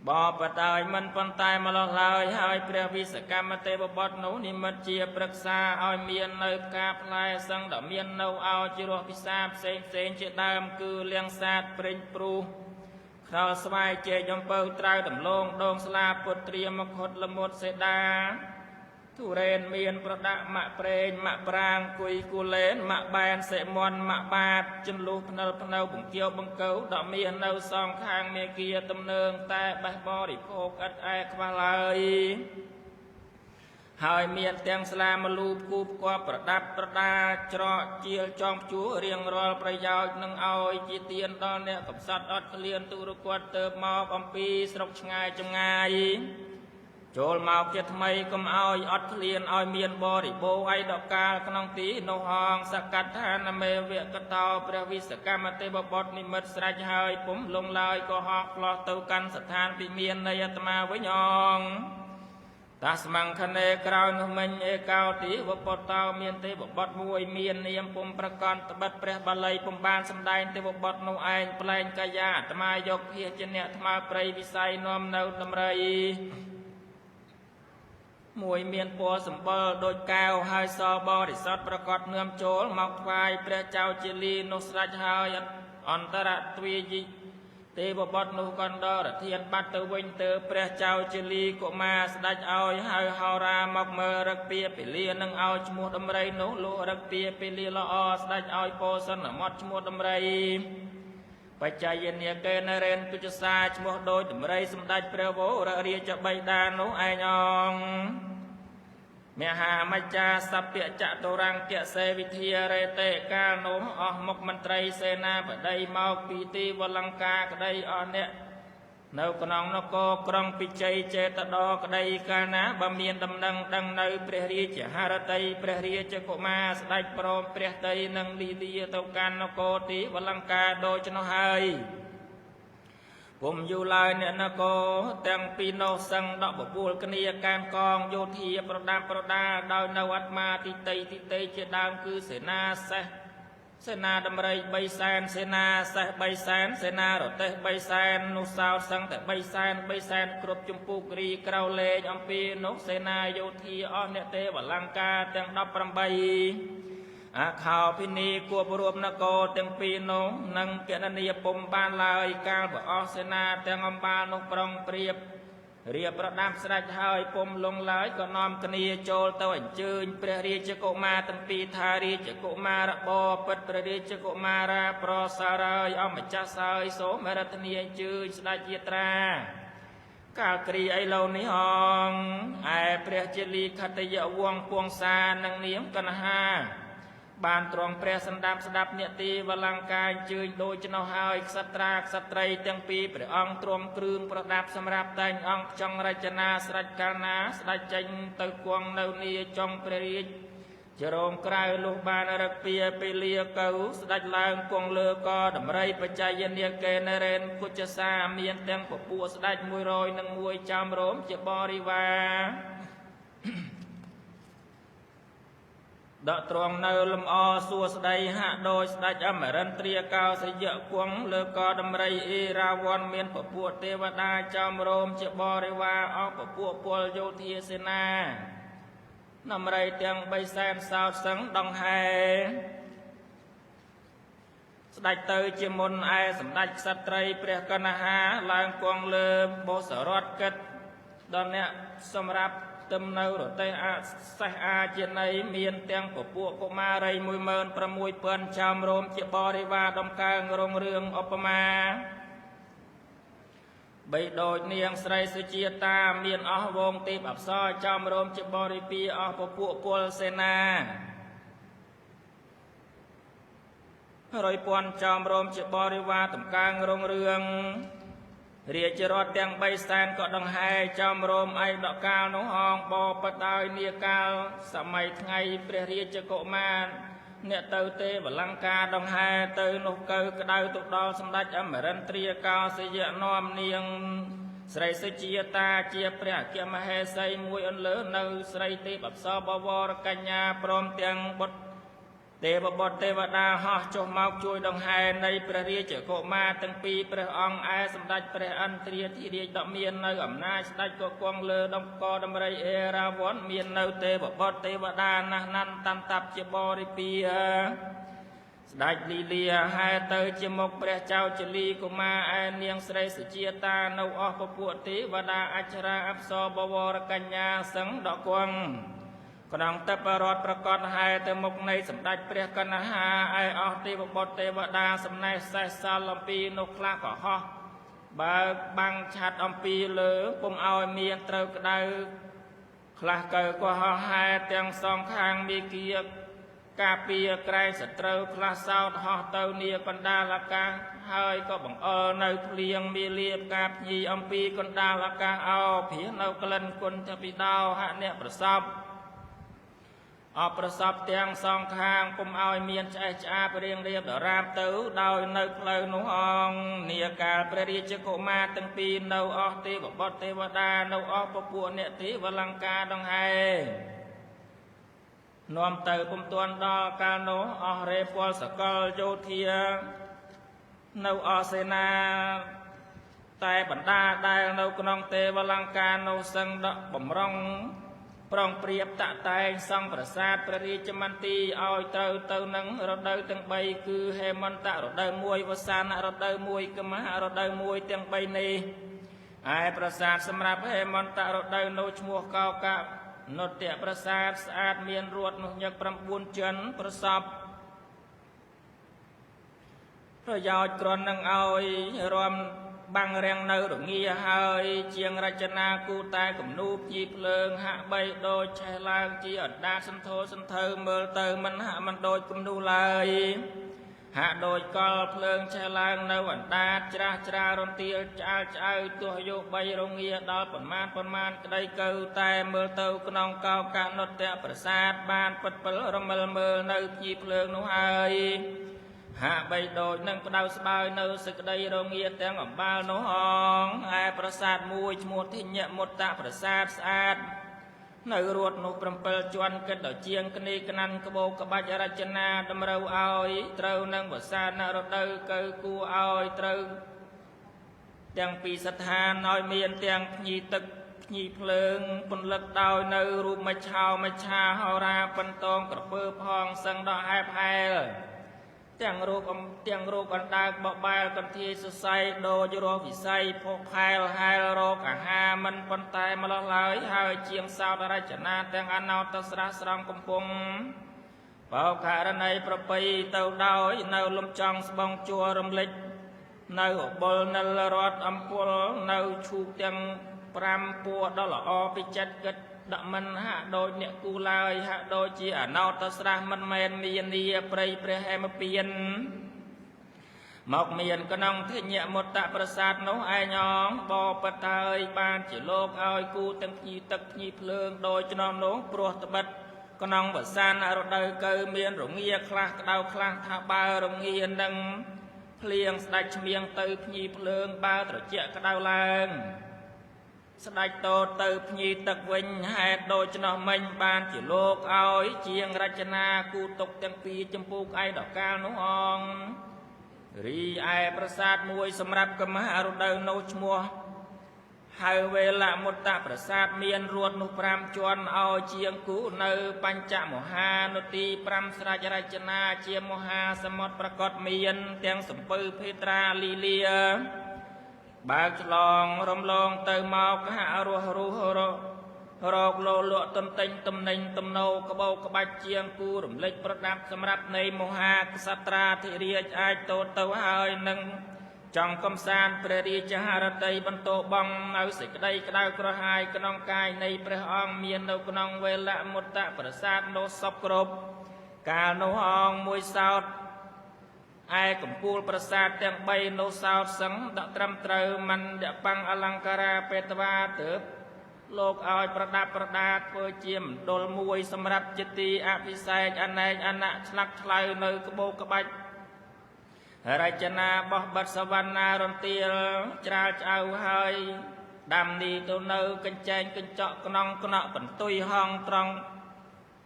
បបតាយមិនប៉ុន្តែម្លោះឡើយហើយព្រះវិសកម្មទេវបុត្រនោះនិមិត្តជាប្រឹក្សាឲ្យមាននៅផ្កាផ្លែសឹងដែលមាននៅឲ្យជារសពិសាផ្សេងជាដើមគឺលៀងសាតព្រិញព្រុសខ្នោស្វាយជែកអំពៅត្រាវដំឡងដងស្លាពុទ្រាមកហុតលមុតសេដាទុរេនមានប្រដាក់ម៉ាក់ប្រេងម៉ាក់ប្រាងគុយគូលែនម៉ាក់បែនសេមន់ម៉ាក់បាតចំលុះភ្នៅបង្គាវបង្កោដកមាននៅសងខាងមេគាទំនើងតែបេះបរិភោគឥតឯខ្វះឡើយហើយមានទាំងស្លាមលូគូបគប់ប្រដាប់ប្រដាច្រកជាលចងព្យួររៀងរាល់ប្រយោជន៍នឹងឲ្យជាទានដល់អ្នកកំសត់អត់ក្លៀនទូរគាត់ទៅមកអំពីស្រុកឆ្ងាយចម្ងាយចូលមកជាថ្មីកុំឲ្យអត់ក្លៀនឲ្យមានបរិបូរអីដកាលក្នុងទីនោះហងសកដ្ឋានមេវកតោព្រះវិសកម្មទេវបុត្រនិមិត្តស្រេចហើយពុំលងឡើយក៏ហោះផ្លោះទៅកាន់ស្ថានពិមាននៃអាត្មាវិញអង តាស្មង្ខនេក្រោយនោះមិញឯកោទីវពតោមានទេវបុត្រមួយមាននាមពុំប្រកបត្បិតព្រះបាលីពុំបានសម្ដែងទេវបុត្រនោះឯងប្លែងកាយាអាត្មាយកភាជាអ្នកថ្មើរព្រៃវិស័យនាំនៅដំរីមួយមានពណ៌សម្បុរដូចកែវហើយសបរិសុទ្ធប្រកបនាមចូលមកថ្វាយព្រះចៅជាលីនោះស្រេចហើយអន្តរទ្វាយិទេវបុត្រនោះកណ្ដរធានបាត់ទៅវិញទៅព្រះចៅជាលីកុមារស្ដេចឲ្យហើយហោរាមកមើលរឹកពីពលានឹងឲ្យឈ្មោះដំរីនោះលុះរឹកពីពលាល្អស្ដេចឲ្យពោសិនមត់ឈ្មោះដំរីបច្ច័យនាកេនរេនទុចសាឈ្មោះដូចដំរីសម្ដេចព្រះវររាជបិតានោះឯងអង្គមហាមច្ចាសព្យចតុរង្គសេវិធារេតេកាលនោះអស់មុខមន្ត្រីសេនាបតីមកពីទីវលង្កាក្តីអស់អ្នកនៅក្នុងនគរក្រុងពិជ័យចេតដរក្តីកាលណាបើមានដំណឹងដឹងនៅព្រះរាជហឫទ័យព្រះរាជកុមារស្ដេចព្រមព្រះតីនឹងលីលាទៅកាន់នគរទីវលង្កាដូច្នោះហើយពុំយូរឡើយអ្នកនគរទាំងពីរនោះសឹងដកបបួលគ្នាកានកងយោធាប្រដាប់ប្រដាដោយនៅអាត្មាទីតីជាដើមគឺសេនាសេះសេនាដំរី3សែនសេនាសេះ3សែនសេនារទេះ3សែននោះសោតសឹងតែ3សែនគ្រប់ចម្ពោះគិរីក្រៅលេខអំពីនោះសេនាយោធាអស់អ្នកទេវលង្កាទាំង18អាខោភិនីគួបរួមនគរទាំងពីរនោះនឹងគណនីពុំបានឡើយកាលព្រះអស់សេនាទាំងអំបាលនោះប្រុងប្រៀបរៀបប្រដាប់ស្រេចហើយពុំលងឡើយក៏នាំគ្នាចូលទៅអញ្ជើញព្រះរាជកុមារទាំងពីរថារាជកុមារបពិតព្រះរាជកុមារាប្រសើរហើយអម្ចាស់សើយសូមរតនាអញ្ជើញស្ដេចយាត្រាកាលគ្រីឥឡូវនេះអងឯព្រះជាលីខតយវង្សពួងសានឹងនាមកណ្ហាបានទ្រង់ព្រះសម្ដាប់ស្ដាប់អ្នកទីវលង្កាអញ្ជើញដូចនោះហើយក្សត្រីទាំងពីរព្រះអង្គទ្រង់គ្រឿងប្រដាប់សម្រាប់តែងអង្គចង់រចនាស្រេចកាលណាស្ដេចចេញទៅគង់នៅនីចុងព្រះរាជជារោងក្រៅលុះបានរឹកពីពេលលាកៅស្ដេចឡើងគង់លើកដំរីបច្ច័យនាកេនរេនគុជសាមានទាំងពពួកស្ដេច101ចាំរោមជាបរិវារដកទ្រង់នៅលំអសួស្ដីហាក់ដោយស្ដេចអមរិន្ទ្រាកោសយៈគង់លើកដំរីអេរាវ័នមានពពួកទេវតាចំរោមជាបរិវារអស់ពពួកពលយោធាសេនាដំរីទាំង3សែនសោតសឹងដង្ហែស្ដេចទៅជាមុនឯសម្ដេចក្សត្រីព្រះកណ្ហាឡើងគង់លើបោសរតកិតដល់អ្នកសម្រាប់ទំនៅរទេះសេះជាណីមានទាំងពពួកកុមារី16000ចាំរោមជាបរិវារដំកើងរុងរឿងឧបមាបីដូចនាងស្រីសុជាតាមានអស់វងទេពអប្សរចាំរោមជាបរិពាអស់ពពួកពលសេនា100,000ចាំរោមជាបរិវារដំកើងរុងរឿងរាជរដ្ឋទាំង3សែនក៏ដង្ហែចំរោមឯកដកាលនោះអងបបិទដោយនាកាលសម័យថ្ងៃព្រះរាជកុមារអ្នកទៅទេវលង្កាដង្ហែទៅនោះកើក្តៅទៅដល់សម្ដេចអមរិន្ទ្រាកោសយៈនាំនាងស្រីសុជាតាជាព្រះអគ្គមហេសីមួយអន្លើនៅស្រីទេពអប្សរបវរកញ្ញាព្រមទាំងបុត្រទេវបុត្រទេវតាហោះចុះមកជួយដង្ហែនៃព្រះរាជកុមារទាំងពីរព្រះអង្គឯសម្ដេចព្រះអន្ទ្រាធិរាជដ៏មាននៅអំណាចស្ដេចក៏គង់លើដំកដំរីអេរាវ័នមាននៅទេវបុត្រទេវតាណាស់ណាន់តាន់តាប់ជាបរិពាស្ដេចលីលាហែទៅជាមុខព្រះចៅជលីកុមារឯនាងស្រីសុជាតានៅអស់ពពួកទេវតាអច្ឆរាអប្សរបវរកញ្ញាសឹងដកគង់ក្នុងតបរដ្ឋប្រកាសហែទៅមុខនៃសម្ដេចព្រះកណ្ហាឯអស់ទេវបុត្រទេវតាសំណេះសេះសល់អំពីនោះខ្លះក៏ហោះបើកបាំងឆាត់អំពីលើពុំឲ្យមានត្រូវក្តៅខ្លះកើក៏ហោះហែទាំងសងខាងមីគៀការពារក្រែងសត្រូវខ្លះសោតហោះទៅនីកណ្ដាលអាកាសហើយក៏បង្អើនៅភ្លៀងមាលាផ្កាភ្ញីអំពីកណ្ដាលអាកាសអោព្រានៅក្លិនគុណធពិដោហអ្នកប្រសព អបប្រសពទាំងសងខាងពុំឲ្យមានឆ្អេះឆ្អាបរៀងរៀបដរាបទៅដោយនៅផ្លូវនោះអង្គនាកាលព្រះរាជកុមារទាំងពីរនៅអស់ទេវបុត្រទេវតានៅអស់ពពួកអ្នកទេវលង្ការដងហែនាំទៅពុំទាន់ដល់កាលនោះអស់រេពលសកលយោធានៅអសេនាតែបណ្ដាដែលនៅក្នុងទេវលង្ការនៅសឹងដកបំរុងប្រងព្រៀបតាក់តែងសង់ប្រាសាទព្រះរាជមន្ទីរឲ្យត្រូវទៅនឹងរដូវទាំង3គឺហេមន្តរដូវ1វស្សានរដូវ1កមរដូវ1ទាំង3នេះឯប្រាសាទសម្រាប់ហេមន្តរដូវនោះឈ្មោះកោកៈនុត្តៈប្រាសាទស្អាតមានរួតនោះញឹក9ចិនប្រសពប្រយោជន៍គ្រាន់នឹងឲ្យរំបាំងរាំងនៅរងាហើយជាងរចនាគូតែគំនូបជីភ្លើងហាក់បីដូចឆេះឡើងជាអណ្ដាតសន្ធោសន្ធើមើលទៅមិនហាក់មិនដូចគំនូឡើយហាក់ដូចកលភ្លើងឆេះឡើងនៅអណ្ដាតច្រាស់ច្រារន្ទាលឆ្អើឆ្អៅទោះយក3រងាដល់ប៉ុន្មានក្តីកើតែមើលទៅក្នុងកោកៈនុត្តៈប្រាសាទបានពិតពិលរមិលមើលនៅជីភ្លើងនោះហើយហាក់បីដូចនឹងផ្ដៅស្បើយនៅសេចក្តីរងាទាំងអំបាលនោះអងឯប្រាសាទមួយឈ្មោះធិញ្ញមុត្តៈប្រាសាទស្អាតនៅរួតនោះ7ជាន់គិតដល់ជាងគ្នាកណាន់ក្បោក្បាច់រចនាតម្រូវឲ្យត្រូវនឹងវស្សានរដូវកើគួរឲ្យត្រូវទាំងពីរស្ថានឲ្យមានទាំងភ្ញីទឹកភ្ញីភ្លើងពន្លឹកដោយនៅរូបមច្ឆោមច្ឆាហោរាបន្តងក្រពើផងសឹងដល់ហែបហែលទាំងរូបអណ្ដើកបបែលកន្ធាយសរសៃដូចរស់វិស័យផុសផែលហែលរោគអាហារមិនប៉ុន្តែម្លោះឡើយហើយជាងសោតរចនាទាំងអណោតស្រះស្រង់កំពុងបោករណីប្រពៃទៅដោយនៅលំចង់ស្បងជួររំលេចនៅអបុលនិលរតអំពលនៅឈូកទាំង5ពួរដល់ល្អពីចិត្តគិតដាក់មិនហាក់ដូចអ្នកគូឡើយហាក់ដូចជាអណោតស្រះមិនមែនមាននីព្រៃព្រះហេមពៀនមកមានក្នុងធិញ្ញមុត្តៈប្រាសាទនោះឯងអងបបិទហើយបានជាលោកឲ្យគូទាំងភ្ញីទឹកភ្ញីភ្លើងដោយចំណងនោះព្រោះត្បិតក្នុងវស្សានរដូវកើមានរងាខ្លះក្តៅខ្លះថាបើរងានឹងភ្លៀងស្ដាច់ឈ្មៀងទៅភ្ញីភ្លើងបើត្រជាក់ក្តៅឡើងស្ដេចតោទៅភ្ញីទឹកវិញហេតុដូចចំណោះមិញបានជាលោកឲ្យជាងរចនាគូតុកទាំងពីរចម្ពោះឯដកាលនោះអងរីឯប្រាសាទមួយសម្រាប់កមះរដូវនោះឈ្មោះហៅវេលមុត្តៈប្រាសាទមានរួតនោះ5ជាន់ឲ្យជាងគូនៅបញ្ចមហានុទី5ស្រេចរចនាជាមហាសមុទ្រប្រកបមានទាំងសំពៅភេត្រាលីលាបើកឆ្លងរំលងទៅមកហាក់រស់រកលោលក់ទំទិញទំនិញទំនោក្បោក្បាច់ជាងគូរំលេចប្រដាប់សម្រាប់នៃមហាក្សត្រាធិរាជអាចតូតទៅហើយនឹងចង់កំសាន្តព្រះរាជហឫទ័យបន្តបងនៅសេចក្តីក្តៅក្រហាយក្នុងកាយនៃព្រះអង្គមាននៅក្នុងវេលមុត្តៈប្រាសាទនោះសពគ្រប់កាលនោះអង្គមួយសោតឯកំពូលប្រាសាទទាំង3នោះសោតសឹងដាក់ត្រឹមត្រូវមិនដបាំងអលង្ការាបេតវាទើបលោកឲ្យប្រដាប់ប្រដាធ្វើជាមណ្ឌលមួយសម្រាប់ជាទីអភិសេកអនេកអណៈឆ្លាក់ឆ្លៅនៅក្បោក្បាច់រចនាបោះបិទសវណ្ណារន្ទាលច្រាលឆ្អៅហើយដាំនីទៅនៅកញ្ចែងកញ្ចក់ក្នុងក្នក់បន្ទុយហងត្រង់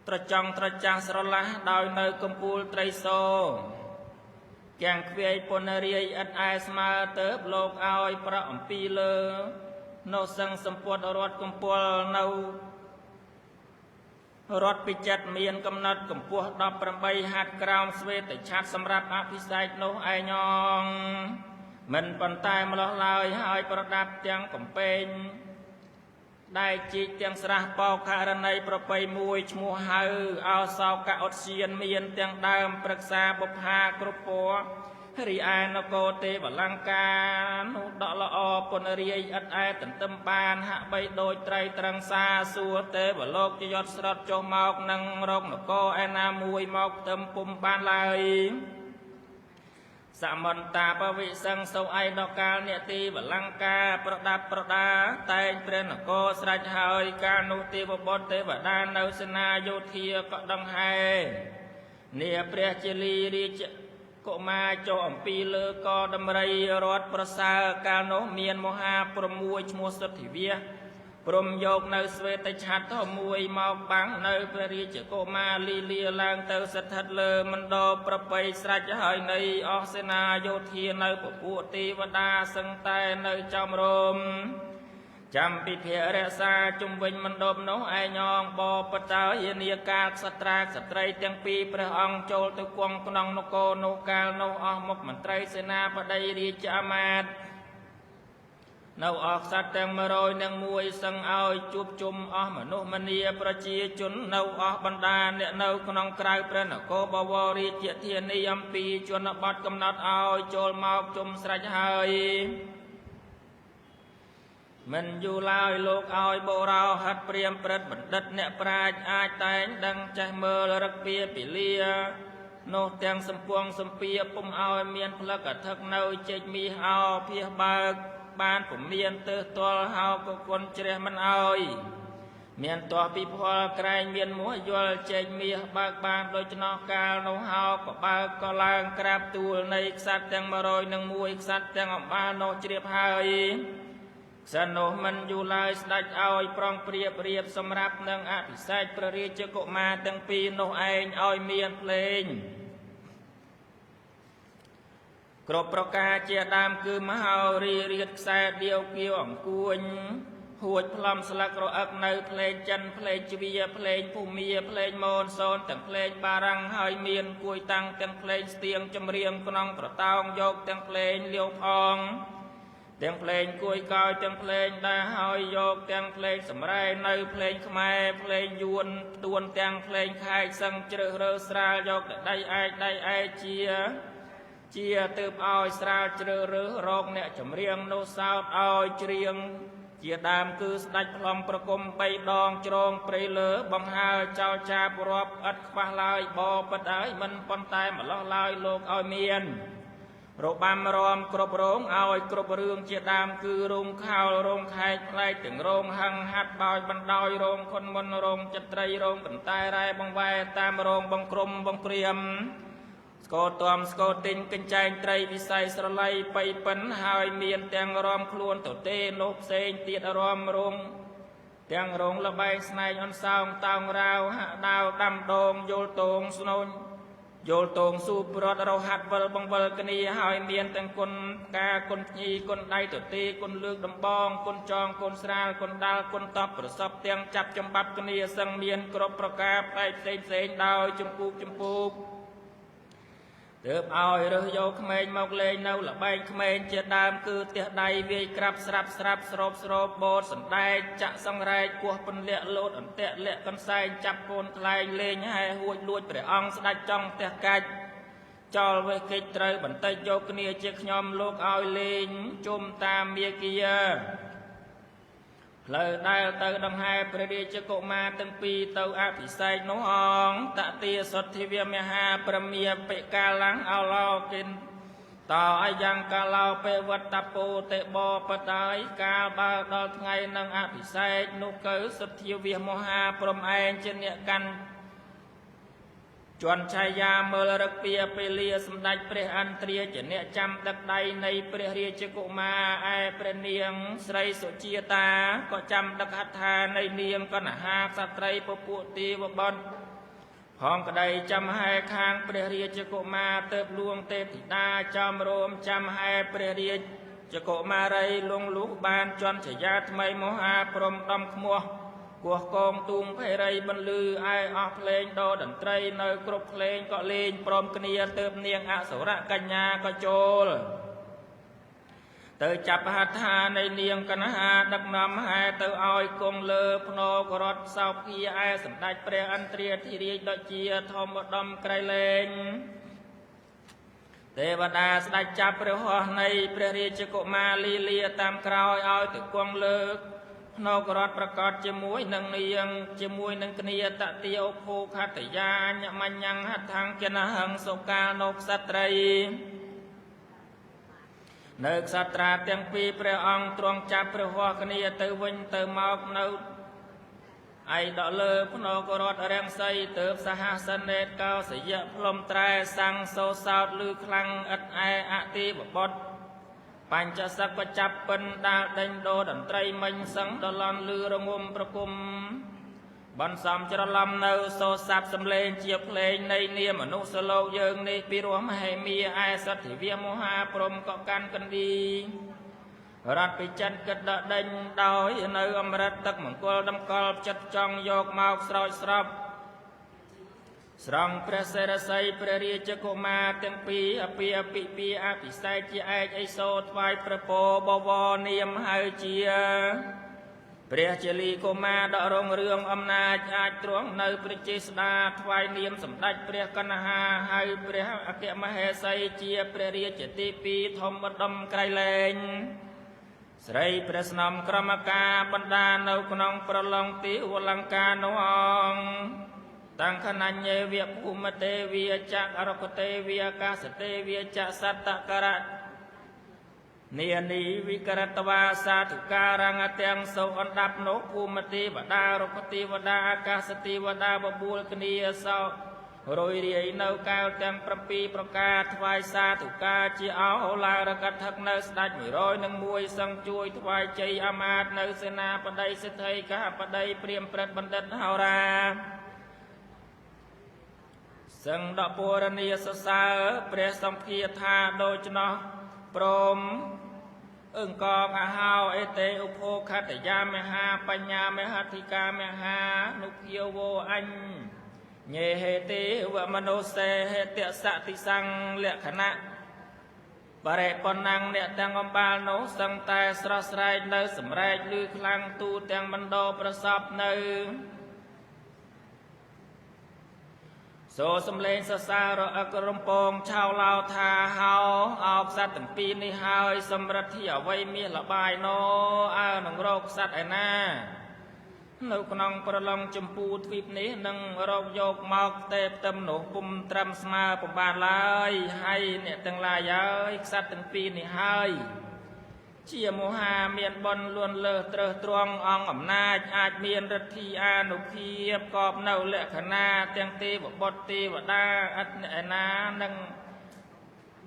ត្រចង់ត្រចាស់ស្រឡះដោយនៅកំពូលត្រីសោទាំងខ្វាយពនរាយឥតឯស្មើទៅលោកឲ្យប្រអំពីលើនៅសឹងសម្ពុតរត់កំពល់នៅរត់ពីចិត្តមានកំណត់កម្ពស់18ហត្ថក្រោមស្វេតឆ័ត្រសម្រាប់អភិសេកនោះឯងងមិនប៉ុន្តែម្លោះឡើយហើយប្រដាប់ទាំងកំពែងដែលជីកទាំងស្រះបោករណីប្រពៃមួយឈ្មោះហៅអោសោកឧទ្យានមានទាំងដើមប្រឹក្សាបុប្ផាគ្រប់ពណ៌រីឯនគរទេវលង្ការនោះដកល្អពនរាយឥតឯទន្ទឹមបានហាក់បីដូចត្រីត្រឹងសាសួរទេវលោកជាយត់ស្រត់ចុះមកនឹងរកនគរឯណាមួយមកផ្ទឹមពុំបានឡើយស មន្តតាបវិសង្ឃសោឯដកាលនេតិវលង្ការប្រដាប់ប្រដាតែងព្រះនគរស្រេចហើយកាលនោះទេវបុត្រទេវតានៅសេនាយោធាក៏ដឹងហែនាព្រះជាលីរាជកុមារចូលអំពីលើកដំរីរត់ប្រសើរកាលនោះមានមហាព្រំមួយឈ្មោះសុទ្ធិវាព្រំយកនៅស្វេតឆ័ត្រធំមួយមកបាំងនៅព្រះរាជកុមារលីលាឡើងទៅស្ថិតលើមណ្ឌលប្រពៃស្រេចហើយនៃអស់សេនាយោធានៅពពួកទេវតាសឹងតែនៅចំរមចាំពិភារក្សាជុំវិញមណ្ឌលនោះឯងងបបតើយានាកាលក្សត្រីទាំងពីរព្រះអង្គចូលទៅគង់ក្នុងនគរនោះកាលនោះអស់មុខមន្ត្រីសេនាបតីរាជអាមាត្យនៅអស់ក្សត្រទាំង101សឹងឲ្យជួបជុំអស់មនុស្សមនាប្រជាជននៅអស់បណ្ដាអ្នកនៅក្នុងក្រៅព្រះនគរបវររាជធានីអំពីជនបទកំណត់ឲ្យចូលមកជុំស្រេចហើយមិនយូរឡើយលោកឲ្យបរោហិតព្រាមព្រឹទ្ធបណ្ឌិតអ្នកប្រាជ្ញអាចតែងដឹងចេះមើលរឹកពីពិលានោះទាំងសម្ពងសម្ពាពុំឲ្យមានផ្លឹកអធិកនៅចេញមីហោភៀសបើកបានពុំមានទើសទល់ហោក៏គុណជ្រះមិនឲ្យមានតោះពីផលក្រែងមានមួយល់ចេញមាសបើកបានដោយឆ្នោះកាលនោះហោក៏បើកក៏ឡើងក្រាបទូលនៃក្សត្រទាំង101ក្សត្រទាំងអំបាលនោះជ្រាបហើយក្សត្រនោះមិនយូរឡើយស្ដេចឲ្យប្រងព្រៀបរៀបសម្រាប់នឹងអភិសេកព្រះរាជកុមារទាំងពីរនោះឯងឲ្យមានភ្លេងគ្រប់ប្រការជាដើមគឺមហោរីរៀតខ្សែដៀវគៀវអង្គួញហួចផ្លំស្លឹករអឹកនៅភ្លេងចិនភ្លេងជ្វាភ្លេងភូមាភ្លេងមនសូនទាំងភ្លេងបារាំងហើយមានគួយតាំងទាំងភ្លេងស្ទៀងចម្រៀងក្នុងប្រតោងយកទាំងភ្លេងលាវផងទាំងភ្លេងគួយកោយទាំងភ្លេងដែរហើយយកទាំងភ្លេងសម្រែងនៅភ្លេងខ្មែរភ្លេងយួនទួនទាំងភ្លេងខែកសឹងជ្រើសរើសស្រាលយកដៃឯកជាទើបឲ្យស្រាលជ្រើសរើសរកអ្នកចម្រៀងនោះសោតឲ្យច្រៀងជាដើមគឺស្ដេចផ្លំប្រគំ3ដងជ្រងព្រៃលើបង្ហើចោលចាបរាប់ឥតខ្វះឡើយបពិតហើយមិនប៉ុន្តែម្លោះឡើយលោកឲ្យមានរបាំរំគ្រប់រោងឲ្យគ្រប់រឿងជាដើមគឺរោងខោលរោងខែកផ្លែកទាំងរោងហឹងហាត់បោចបណ្ដោយរោងខុនមុនរោងចិត្តត្រីរោងបន្តែរ៉ែបង្វែតាមរោងបង្ក្រមបង្ក្រៀមស្គរតំស្គរទិញកញ្ចែងត្រីវិស័យស្រឡៃបៃប៉ិនហើយមានទាំងរំខ្លួនទៅទេនោះផ្សេងទៀតរំរោងទាំងរោងលបែងស្នែងអនសោងតោងរាវហាក់ដាវដាំដងយល់តងស្នូញយល់តងស៊ូប្រត់រហាត់វិលបង្វិលគ្នាហើយមានទាំងគុណការគុណញីគុណដៃទៅទេគុណលើកដំបងគុណចងគុណស្រាលគុណដាល់គុណតបប្រសពទាំងចាប់ចំបាប់គ្នាសឹងមានគ្រប់ប្រការផ្លែកផ្សេងដោយចម្ពោកទើបឲ្យរើសយកក្មេងមកលេងនៅលបែងក្មេងជាដើមគឺទះដៃវាយក្រាប់ស្រាប់ស្រូបបោតសណ្ដែកចាក់សង្រែកគោះពន្លាក់លោតអន្ទាក់លាក់កន្សែងចាប់កូនខ្លែងលេងហែហួចលួចព្រះអង្គស្ដេចចង់ទះកាច់ចោលវេកិច្ចត្រូវបន្តិចយកគ្នាជាខ្ញុំលោកឲ្យលេងជុំតាមមាគ៌ាផ្លូវដែលទៅដង្ហែព្រះរាជកុមារទាំងពីរទៅអភិសេកនោះអងតតិសុទ្ធិវមហាប្រមាបិកាលាំងអឡោគិនតអាយ៉ាងកាឡោពេវត្តពោទេបបតាយកាលបើដល់ថ្ងៃនឹងអភិសេកនោះគឺសុទ្ធិវមហាព្រំឯងជាអ្នកកាន់ជន់ឆាយាមើលរឹកពីពេលលាសម្ដេចព្រះអន្ត្រាជាអ្នកចាំដឹកដៃនៃព្រះរាជកុមារឯព្រះនាងស្រីសុជាតាក៏ចាំដឹកហត្ថានៃនាងកណ្ហាក្សត្រីពពួកទេវបុត្រផងក្តីចាំហែខាងព្រះរាជកុមារទៅលួងទេពធីតាចំរោមចាំហែព្រះរាជកុមារីលងលុះបានជន់ឆាយាថ្មីមហាព្រំដំខ្មោះគោះកងទូងភេរីបន្លឺឯអស់ភ្លេងដោតន្ត្រីនៅគ្រប់ភ្លេងក៏លេងព្រមគ្នាទើបនាងអសុរកញ្ញាក៏ចូលទៅចាប់ហត្ថានៃនាងកណ្ហាដឹកនាំហែទៅឲ្យគង់លើភ្នំរត់សោភាឯសម្ដេចព្រះអន្ត្រាធិរាជដូចជាធម្មឧត្តមក្រៃលែងទេវតាស្ដេចចាប់ព្រះហស្ថនៃព្រះរាជកុមារលីលាតាមក្រោយឲ្យទៅគង់លើភ្នំរត់ប្រកាសជាមួយនឹងនាងជាមួយនឹងគ្នាតតិយោភោខតយាញមញ្ញហដ្ឋังកិនហឹងសុកាលនៅក្សត្រី ព្រះអង្គទ្រង់មានព្រះរាជកុមារ នៅក្សត្រាទាំងពីរព្រះអង្គទ្រង់ចាប់ព្រះហស្ថគ្នាទៅវិញទៅមកនៅឯដកលើភ្នំរតរាំងសីទើបសហសិនេតកោសយៈផ្លុំត្រែសាំងសូសោតឮខ្លាំងឥតឯអតិបបុត្របញ្ចសឹកក៏ចាប់ពិនដាល់ដេញដូរតន្ត្រីមិញសឹងដល់លន់ឮរងំប្រគុំបន្សំច្រឡំនៅសូរស័ព្ទសំឡេងជាភ្លេងនៃនាមមនុស្សលោកយើងនេះពីរោះមហេមាឯសទ្ធិវាមហាព្រំក៏កាន់កណ្ឌីរត់ពីចិត្តគិតដកដេញដោយនៅអមរិតទឹកមង្គលតម្កល់ចិត្តចង់យកមកស្រោចស្រពស្រង់ព្រះសិរស័យព្រះរាជកុមារទាំងពីរអភិពីអភិសេកជាឯកឥសូរថ្វាយព្រះពរបវរនាមហៅជាព្រះជាលីកុមារដករងរឿងអំណាចអាចទ្រង់នៅព្រះចេស្តាថ្វាយនាមសម្ដេចព្រះកណ្ហាហៅព្រះអគ្គមហេសីជាព្រះរាជទីពីរធំឧត្តមក្រៃលែងស្រីព្រះស្នំក្រមការបណ្ដានៅក្នុងប្រឡងទីវលង្ការនោះអង្គតាំងខណញ្ញេវភូមិទេវាចក្រអរកទេវាអាកាសទេវាចសត្តករៈនានីវិក្រតវាសាធុការងទាំងសោអណ្ដាប់នោះភូមិទេវតារុក្ខទេវតាអាកាសទេវតាបបួលគ្នាសោរយរាយនៅកាលទាំង7ប្រការថ្វាយសាធុការជាអោឡារកថឹកនៅស្ដេច101សឹងជួយថ្វាយជ័យអាមាត្យនៅសេនាបតីសិទ្ធិកហបតីព្រាមព្រឹទ្ធបណ្ឌិតហោរាសឹងដកពរនីសរសើរព្រះសម្ភាថាដូច្នោះព្រមអង្គកអហោអេតេឧភោខតយាមហាបញ្ញាមហធិកាមហានុភាវោអញ្ញេហេទេវមនោសេហេតសតិសង្ឃលក្ខណៈបរិបណាំងអ្នកទាំងអំបាលនោះសឹងតែស្រស់ស្រាយនៅសម្រែកឮខ្លាំងទូទាំងបណ្ដោប្រសពនៅសូរសំឡេងសរសើររអករំពងឆៅឡោថាហោអោបសត្វទាំងពីរនេះហើយសម្រិទ្ធិអ្វីមាសលបាយណោអើនឹងរកសត្វឯណានៅក្នុងប្រឡងចម្ពូទ្វីបនេះនឹងរកយកមកទេពទឹមនោះពុំត្រឹមស្មើប្របានឡើយហើយអ្នកទាំងឡាយហើយខ្សត្រទាំងពីរនេះហើយជាមហាមានបុណ្យលួនលើសត្រឹសត្រង់អង្គអំណាចអាចមានឫទ្ធិអានុភាពកបនៅលក្ខណៈទាំងទេវបុត្រទេវតាអត់អ្នកណានឹង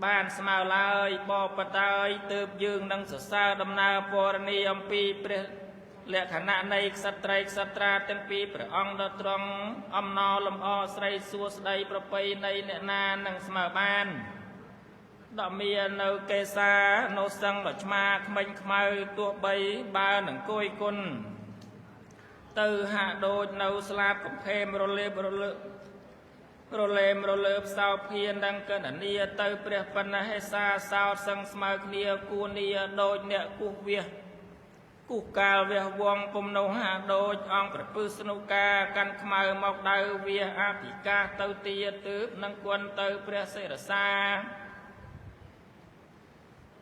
បានស្មើឡើយបបតើយទើបយើងនឹងសរសើរដំណើរពរនីអំពីព្រះលក្ខណៈនៃក្សត្រីក្សត្រាទាំងពីរព្រះអង្គដ៏ត្រង់អំណរលំអស្រីសួស្ដីប្រពៃនៃអ្នកណានឹងស្មើបានដ៏មាននៅកេសានៅសឹងដ៏ឆ្មាក្មេងខ្មៅទោះបីបើនឹងគួយគុណទៅហាក់ដូចនៅស្លាបកំភេមរលេបរលើរលេមរលើបសោភានឹងកណ្ដនីទៅព្រះបណ្ណហេសាសោតសឹងស្មើគ្នាគួនីដូចអ្នកគូសវាគូសកាលវះវងពុំនោះហាដូចអង្គប្រពឹសស្នុកាកាន់ខ្មៅមកដៅវាអភិកាទៅទាទើបនឹងគន់ទៅព្រះសិរសា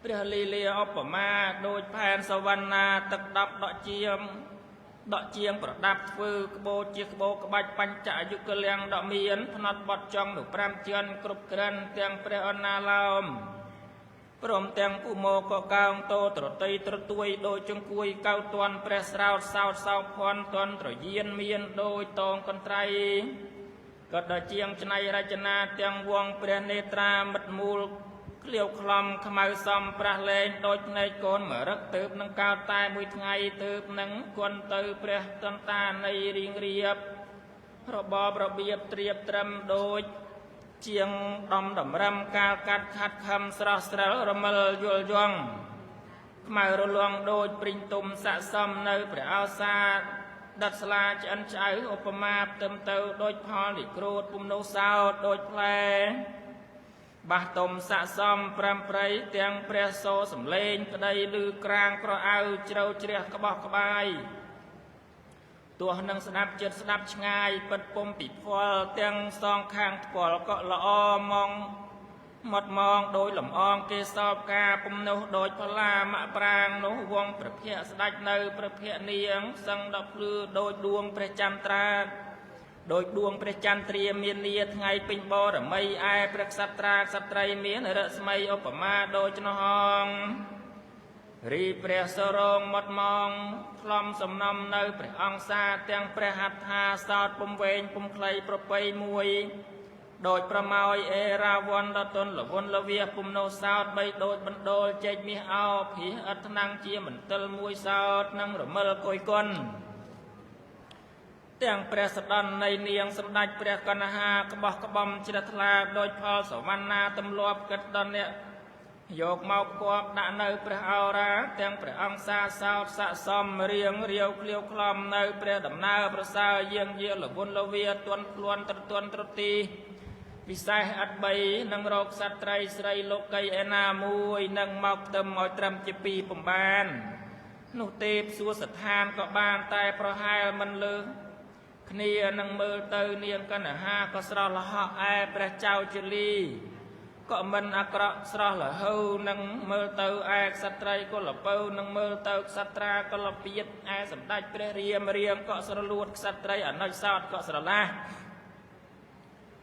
ព្រះលីលាឧបមាដូចផែនសវណ្ណាទឹកដប់ដកជាងប្រដាប់ធ្វើក្បូរជាក្បូរក្បាច់បញ្ចយុគលៀងដកមានផ្នត់បត់ចង់នោះ5ជាន់គ្រប់ក្រិនទាំងព្រះអនាឡោមព្រមទាំងឧមោក៏កោងតោត្រតីត្រទួយដោយចង្គួយកៅតន់ព្រះស្រោតសោតសោភ័ណ្ឌតន់ត្រយានមានដោយតងកន្ត្រៃក៏ដល់ជាងច្នៃរចនាទាំងវងព្រះនេត្រាមិត្តមូលក្លៀវខ្លំខ្មៅសំប្រះលែងដូចភ្នែកកូនមរឹកទើបនឹងកោតតែមួយថ្ងៃទើបនឹងគន់ទៅព្រះតន្តានៃរៀងរៀបរបបរបៀបត្រៀបត្រឹមដូចជាងដំតម្រឹមកាលកាត់ខាត់ខំស្រស់ស្រិលរមិលយល់យងខ្មៅរលងដូចព្រិញទុំស័កសមនៅព្រះឱសាដិតស្លាឆ្អិនឆ្អៅឧបមាផ្ទឹមទៅដូចផលនិក្រូតពុំនោះសោតដូចផ្លែបាសទុំស័កសមប្រាំប្រៃទាំងព្រះសូរសំឡេងក្តីឮក្រាងក្រអៅជ្រៅជ្រះក្បោះក្បាយទោះនឹងស្ដាប់ចិត្តស្ដាប់ឆ្ងាយពិតពុំពិភ័លទាំងសងខាងថ្ពាល់ក៏ល្អមកមាត់មងដោយលំអងគេសពការពុំនោះដូចផលាមកប្រាងនោះវងព្រះភ័ក្រស្ដាច់នៅព្រះភ័ក្រនាងសឹងដល់ភ្លឺដូចដួងព្រះចន្ទ្រា โดยดวงព្រះចន្ទ្រាមាននីថ្ងៃពេញបរមីឯព្រះក្សត្រាក្សត្រីមានរស្មីឧបមាដូចណោះរីព្រះសរងមត់ម៉ងខ្លំសំណំនៅព្រះអង្គសាទាំងព្រះហត្ថាសោតពំវែងពំខ្លីប្រពៃមួយដោយប្រម៉ោយអេរាវ័នដតុនលវនលវាពំនោសោតបីដូចបណ្ដូលចេកមាសអោភីអត់ថ្នាំងជាមន្ទិលមួយសោតនិងរមិលកុយគុនទាំងព្រះសដន់នៃនាងសម្ដេចព្រះកណ្ហាក្បោះក្បំជ្រះថ្លាដោយផលសវណ្ណាទម្លាប់កិតដល់អ្នកយកមកគប់ដាក់នៅព្រះអរ៉ាទាំងព្រះអង្គសាសោតស័កសមរៀងរាវក្លៀវក្លំនៅព្រះដំណើរប្រសើរយាងយាលវនលវាទន់ខ្លួនត្រទន់ត្រទីពិសេសអត់បីនឹងរកសត្វត្រីស្រីលោកីឯណាមួយនឹងមកទៅឲ្យត្រឹមជាពីរពំបាននោះទេពសួរស្ថានក៏បានតែប្រហែលមិនលើគ្នានឹងមើលទៅនាងកណ្ហាក៏ស្រស់ល្ហកឯព្រះចៅជលីក៏មិនអាក្រក់ស្រស់លហូនឹងមើលទៅឯក្សត្រីក៏លពៅនឹងមើលទៅក្សត្រាក៏លពៀតឯសម្ដេចព្រះរាមរៀងក៏ស្រលួតក្សត្រីអនុសោតក៏ស្រឡះ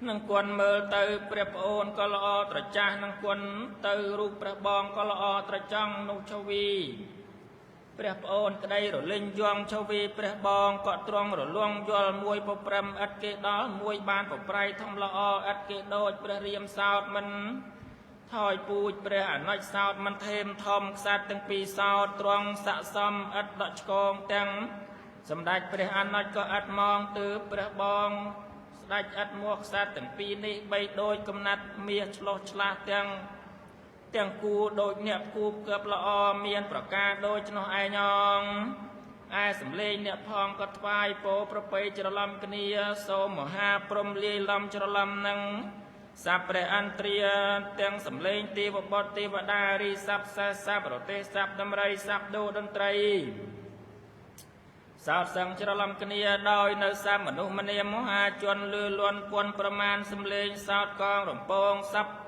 នឹងគន់មើលទៅព្រះប្អូនក៏ល្អត្រចាស់នឹងគន់ទៅរូបព្រះបងក៏ល្អត្រចង់នោះឈវីព្រះប្អូនក្តីរលិញយងឈវីព្រះបងក៏ទ្រង់រលងយល់មួយប្រព្រឹមឥតគេដល់មួយបានប្រប្រៃធំល្អឥតគេដូចព្រះរាមសោតមិនថយពូជព្រះអនុសោតមិនថេមធំខ្សាត់ទាំងពីរសោតទ្រង់ស័កសមឥតដកឆ្កងទាំងសម្ដេចព្រះអនុក៏ឥតមងទើបព្រះបងស្ដេចឥតមកខ្សាត់ទាំងពីរនេះបីដូចកំណាត់មាសឆ្លោះឆ្លាស់ទាំងគូដូចអ្នកគូបកើបល្អមានប្រការដូចនោះឯងឯសំលេងអ្នកផងក៏ថ្វាយពោប្រពៃច្រឡំគ្នាសូមមហាព្រំលាយឡំច្រឡំនឹងសัพព្រះអន្ត្រាទាំងសំលេងទេវបុត្រទេវតារីស័ព្ទសេស័ព្ទប្រទេសស័ព្ទដំរីស័ព្ទដូតន្ត្រីសោតសឹងច្រឡំគ្នាដោយនៅសាមនុស្សម្នាមហាជនលឺលន់ពន់ប្រមាណសំលេងសោតកងរំពងស័ព្ទ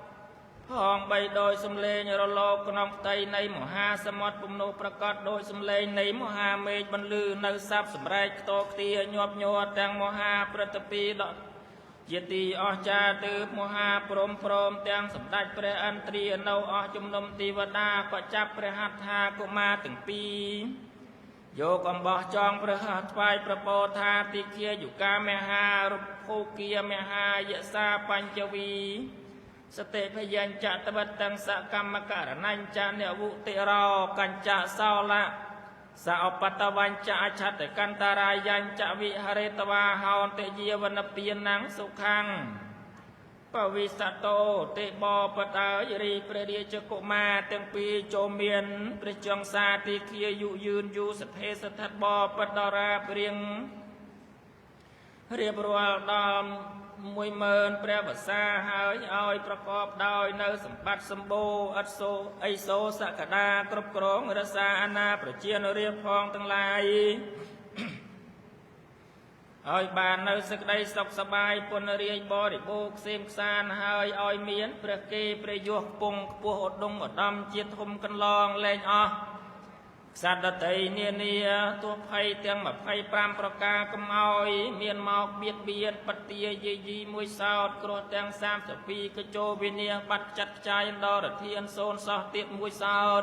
ផងបីដោយសំលេងរលកក្នុងផ្ទៃនៃមហាសមុទ្រពំនោប្រកាសដោយសំលេងនៃមហាមេឃបន្លឺនៅស័ព្ទសម្រែកខ្ទរខ្ទាញាប់ញ័រទាំងមហាព្រឹទ្ធពីដកជាទីអស្ចារ្យទើបមហាព្រំព្រមទាំងសម្ដេចព្រះអន្ត្រានៅអស់ជំនុំទេវតាក៏ចាប់ព្រះហត្ថាកុមារទាំងពីរយកអំបោះចងព្រះហស្ថថ្វាយប្រពោថាតិគាយុកាមហារុភោគាមហាយសាបញ្ចវីសតិភយញ្ចតវតទាំងសកម្មករណញ្ចនិវុតិរោកញ្ចសោលៈសអបតវញ្ចអច្ឆតកន្តរាយញ្ចវិហរិតវាហោតិយាវនពៀនังសុខੰបវិសតោទេបបតើរីព្រះរាជកុមារទាំងពីរចូលមានព្រះចង្សាទីឃាយុយឺនយូសភេស្ថិតបបតរាព្រៀងរៀបរាល់ដល់10000ព្រះវសាហើយឲ្យប្រកបដោយនៅសម្បត្តិសម្បូរអត់សូអីសូសក្តាគ្រប់គ្រងរក្សាអាណាប្រជានរាជផងទាំងឡាយឲ្យបាននៅសេចក្តីសុខសប្បាយពុនរាយបរិបូរណ៍ខ្សែមខ្សានហើយឲ្យមានព្រះគេព្រះយសពងខ្ពស់ឧត្តមឧត្តមជាតិធំកន្លងលែងអស់ក្សត្រដតីនានាទោះភ័យទាំង25ប្រការកុំឲ្យមានមកបៀតបៀនបទាយាយីមួយសោតគ្រោះទាំង32កញ្ចោវិនាបាត់ចាត់ខ្ចាយដល់រធានសូនសោះទៀតមួយសោត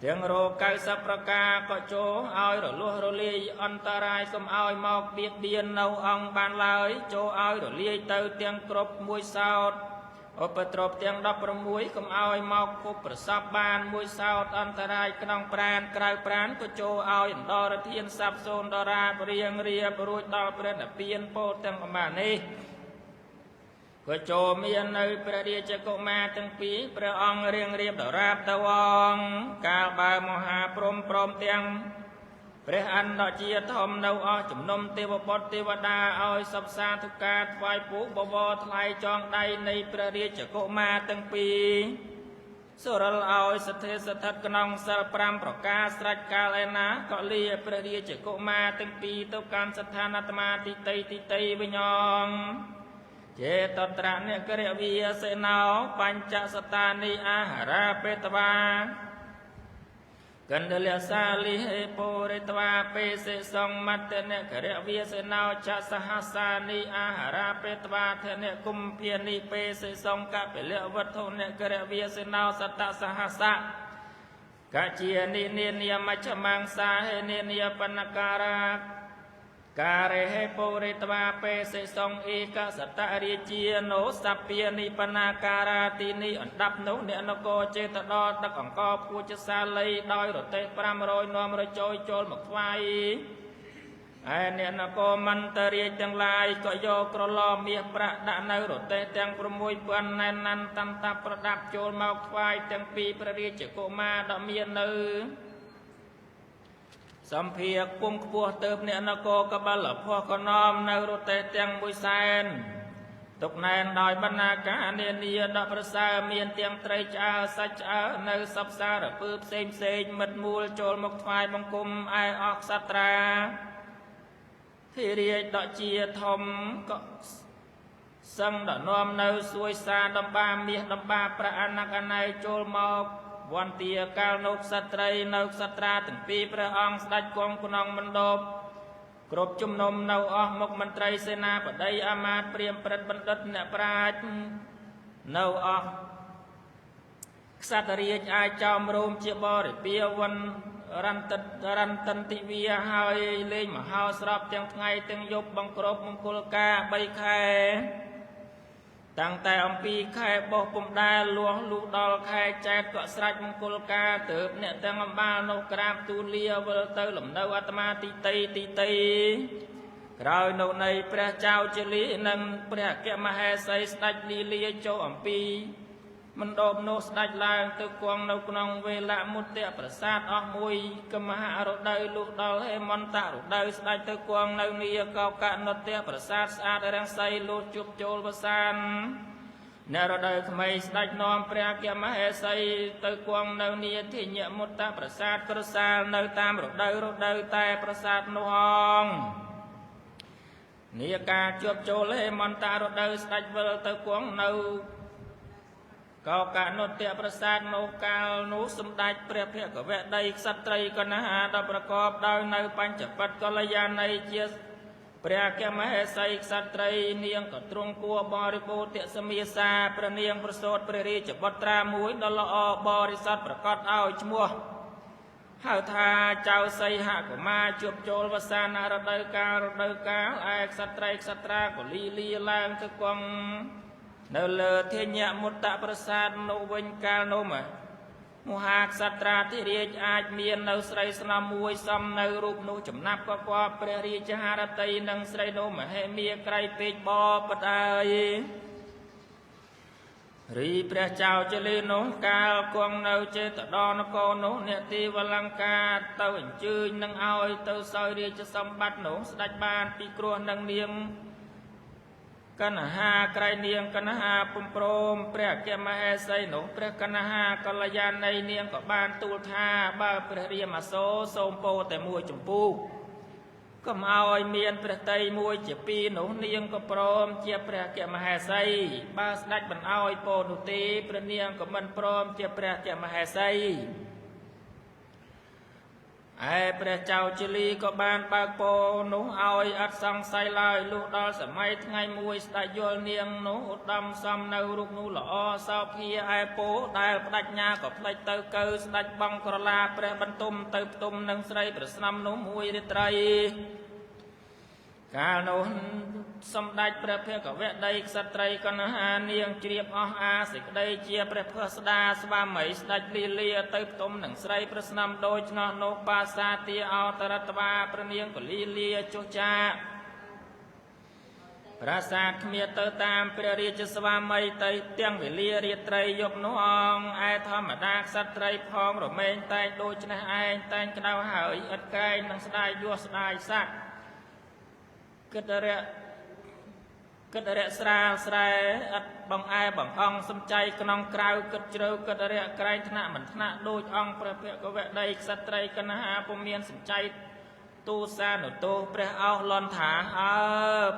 ទាំងរោគ90ប្រការក៏ចូលឲ្យរលួសរលាយអន្តរាយកុំឲ្យមកបៀតបៀននៅអង្គបានឡើយចូលឲ្យរលាយទៅទាំងគ្រប់មួយសោតឧបទ្រពទាំង16កុំឲ្យមកគប់ប្រសពបានមួយសោតអន្តរាយក្នុងប្រាណក្រៅប្រាណក៏ចូលឲ្យអន្តរធានស័ព្ទសូនដរាបរៀងរៀបរួចដល់ព្រះនិព្វានពោធទាំងប្រមាណនេះក៏ចូលមាននៅព្រះរាជកុមារទាំងពីរព្រះអង្គរៀងរៀបដរាបទៅអង្គកាលបើមហាព្រំព្រមទាំងព្រះអន្តជាធម្មនៅអស់ជំនុំទេវបុត្រទេវតាឲ្យសព្វសាធុការថ្វាយពូបវរថ្លៃចងដៃនៃព្រះរាជកុមារទាំងពីរសុរិលឲ្យស្ថិតក្នុងសិល5ប្រការស្រេចកាលឯណាក៏លាព្រះរាជកុមារទាំងពីរទៅកាន់ស្ថានអាត្មាទីតីវិញអង្គចេតត្រៈនិករវិសេណោបញ្ចសតានិអាហារាបេតវា Cần đưa lệ xa lý hệ bồ rê tòa bê sẽ xong mắt tên nè khả rẹ vía sẽ nào chá xa hát xa ni á hà ra bê tòa thế nè cung phiền ni bê sẽ xong cả bê lệ vật thô nè khả rẹ vía sẽ nào sát tạ xa hát xa cả chia ni niên nia mà chá mang xa hệ niên nia panakara cả rê hệ bồ rê tòa bê sẽ xong y cả sát tạ rì chia nô sắp phiền ni panakara tì ni ẩn đắp nô nè nó cô chê tạ đo tắc ổng có phu chá xa lây đôi rồi tê pram rồi nôm rồi trôi chôl một vai ai nè nó cô măn tà rì chẳng lai có vô krô lo miệng bạc đã nâu rồi tê tăng pro mùi bần nè năn tâm tạp pro đạp chôl một vai tăng pi pra rì chá cô ma đọ miên nư Xâm phiệt cung khua tớp nè nó cô có bà lập hoa có nôm nâu rồi tê tăng mùi sen tục nền đòi bắn nà cá nè nìa đọ bà xa miên tiếng trây chá sách chá nâu sắp xa rồi phướp xem mật mùl chôl một vai bông cung ai ọc sát ra thì riêng đọ chia thông có sân đọ nôm nâu xuôi xa đâm ba miệng đâm ba pra anak anai chôl mọcวันเตียกาลนกสัตรายนกสัตราถึงปีพระองค์สดัดกวงกุนองมันดบกรบจุมนมนาวอมกมันไตรเสนาปไดอามาตเปรียมประบันดดเนปราชนาวอสัตรีอาจอมรมเจียบริเปียวันรันตันติวิยาหายเล่งมหาสรับเตียงไงเตียงยบบังกรบมงกุลกาใบแคตั้งแต่อมปีแค่บอกปุ่มได้ลวงลูกดอลแค่แจกก็สลัดมงกุลกาเติบเนี่ยตั้งอมบ้านนกกราบตูเลียเวลเตอร์หลุมดาวอัตมาตีเราโนในพระเจ้าเจลีนังพระแกมาแห่ใส่สตัดลีเลียโจอมปีมันโดมโนสตัดลางตึกกวงนกนองเวลามุตเตะประสาทออกมวยกมหารถได้ลูกดอลให้มันตารถได้สตัดตึกกวงนกนี้เก่ากะนเตะประสาทสะอาดแรงใส่ลูกจุบโจลประสานเนรได้ขมายสตัดนอมพระแกมาแห่ใส่ตึกกวงนกนี้ที่เนมุตตะประสาทกระสานนกตามรถได้แต่ประสาทนองนี่การจุบโจลให้มันตารถได้สตัดเวลตึกกวงนกก็การนเตะประสาทโนกาลนุสมได้เปรียบเทียบกับเวทใดสัตรีกนะฮะดประกอบดาวในปัญจปัตกลยาในเจียเปรียบแก่มเหสัยสัตรีเนียงกับตรงกัวบริบูเตสมีสาประเนียงประโสดประรีจบัตรามวยดลอบริษัทประกอบเอาจมัวหาทาเจ้าไซหะก็มาจุบโจลวสานารดกาไอสัตรีสัตราก็ลีลางตะกวงเนลเทียมุตตะประสาทโนวิญกาโนมะมุหากสัตราที่เรียกอาจเมียนเนสไรสนามวยซ้ำเนรูปนูจำนับก็ว่าเปรียจหารตีนังสไรโนมะให้เมียไกรเป็ดบอปดายรีพระเจ้าเจริญโนกาลกวงเนเจตดอนโกโนเนตีวลังกาเต้าจืนนังเอาเต้าซอยเรียจะสมบัติโนสดัดบานปีกรัวนังเนียงกันหาไกรเนียงกันหาปุ่มโปรมเปรียกแกมาแห่ใส่หนูเปรียกกันหากลยานในเนียงกับบานตูทาบ้าเปรียเรียมาโซโซมโปแต่มวยจมปูก็มาเอาเมียนเปรียไตมวยเจ็บปีหนูเนียงก็โปรมเจียเปรียกแกมาแห่ใส่บ้าสนัดบันเอาโปนุตีเปรียเนียงก็มันโปรมเจียเปรียกแกมาแห่ใส่ไอ้พระเจ้าจิลีก็บานปากโปหนูเอาอัดสังไซลายลูกดอลสมัยไงมวยสไตโยเนียงหนูดำซ้ำในรูปหนูหล่อสาวพีไอ้โปได้ปัญญาก็พลายเตอเกอสไตบังกรลาพระบรรทุมเติบตุมนังไซประสนำหนูมวยดิไตรกาโนสมได้พระเพื่อกับเวทใดสัตรีกันหาเนียงเจียบอาสิกได้เจียพระเพื่อสดาสวามัยสดัดลีเลียเติบตุมหนังไซประสนำโดยชนะโนบาสาตีเอาตรัตวาประเนียงกับลีเลียจุจาพระสาขเมียเตตามเปรียริจสวามัยเตยเตียงวิเลียเรียไตรยกน้องไอธรรมดาสัตไตรพองหรือเมนไตโดยชนะไอไตกระดาวหายอัดไกนังสดายยัวสดายสักกระเระสราสไรอัดบังไอบังองสมใจกนองกราวกระเจริญกระเระไกรธนะมันธนะโดยองประเภทกเวใดสัตไตรกันหาปมเมียนสมใจตูซาหนุตูพระเอาลอนถา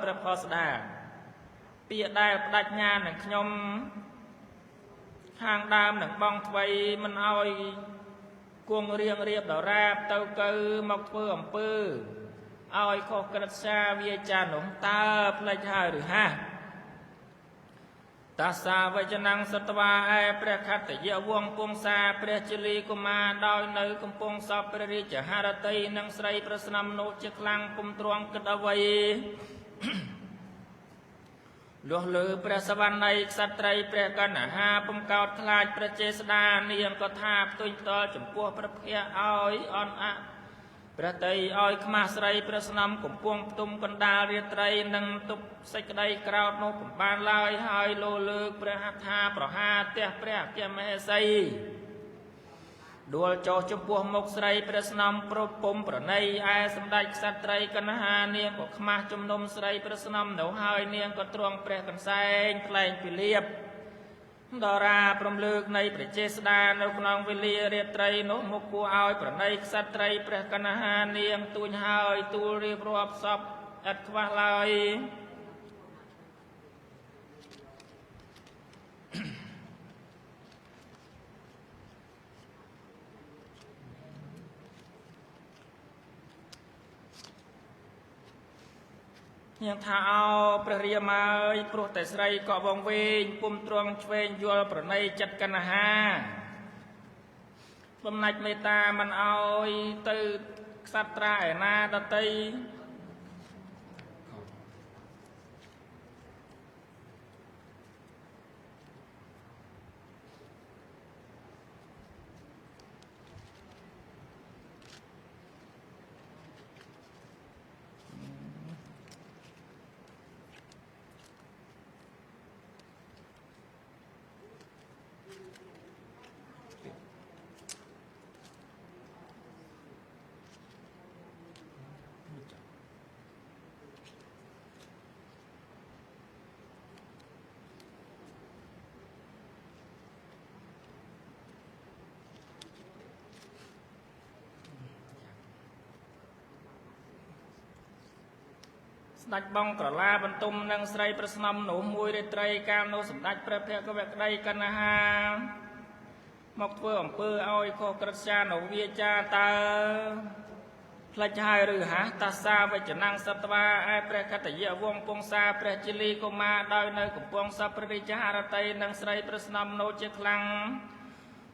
พระพอสดาเปียได้ปัญญาหนังขยมข้างดามหนังบองไฟมันเอาก គួងរៀងរៀបដរាបទៅកើមកធ្វើអំពើឲ្យខុសក្រឹតសាវាចានោះតើផ្លេចហើយឬហាតាសាវចនាំងសត្វាឯព្រះខត្តយវង្សពងសាព្រះជលីកុមារដោយនៅកំពង់សពព្រះរាជហឫទ័យនិងស្រីប្រស្នំនោះជាខ្លាំងពុំទ្រាំគិតអ្វីលុះលើព្រះសវណ្ណ័យក្សត្រីព្រះកណ្ហាពុំកោតខ្លាចព្រះចេស្តានាងក៏ថាផ្ទុយផ្ទាល់ចំពោះព្រះភ័ក្រឲ្យអនអព្រះតីឲ្យខ្មាស់ស្រីព្រះស្នំកំពុងផ្ទុំកណ្ដាលរាត្រីនិងទប់សេចក្តីក្រោតនោះពុំបានឡើយហើយលោលើកព្រះហត្ថាប្រហាទះព្រះអគ្គមហេសីដួលចុះចំពោះមុខស្រីព្រះស្នំប្រពំប្រណីឯសម្ដេចក្សត្រីកណ្ហានាងក៏ខ្មាស់ជំនុំស្រីព្រះស្នំនោះហើយនាងក៏ទ្រង់ព្រះកន្សែងថ្លែងពីលៀបដរាព្រមលើកនៃព្រះចេស្តានៅក្នុងវេលារាត្រីនោះមកគួរឲ្យប្រណីក្សត្រីព្រះកណ្ហានាងទួញហើយទូលរៀបរាប់សពឥតខ្វះឡើយនាងថាអោព្រះរាមាអើយព្រោះតែស្រីក៏វងវែងពុំទ្រង់ឆ្វេងយល់ប្រណីចិត្តកណ្ហាបំណាច់មេត្តាមិនអោយទៅក្សត្រាឯណាដតីស្ដេចបងក្រឡាបន្ទុំនិងស្រីប្រស្នំនោះមួយរាត្រីកាលនោះសម្ដេចព្រះភក្តីកណ្ហាមកធ្វើអំពើឲ្យខុសក្រឹតចានៅវាចាតើផ្លេចហើយឬហាតាសាវចនាំងសត្វាឯព្រះកតយវង្សពងសាព្រះជលីកុមារដោយនៅកំពង់សពព្រះរាជហឫទ័យនិងស្រីប្រស្នំនោះជាខ្លាំង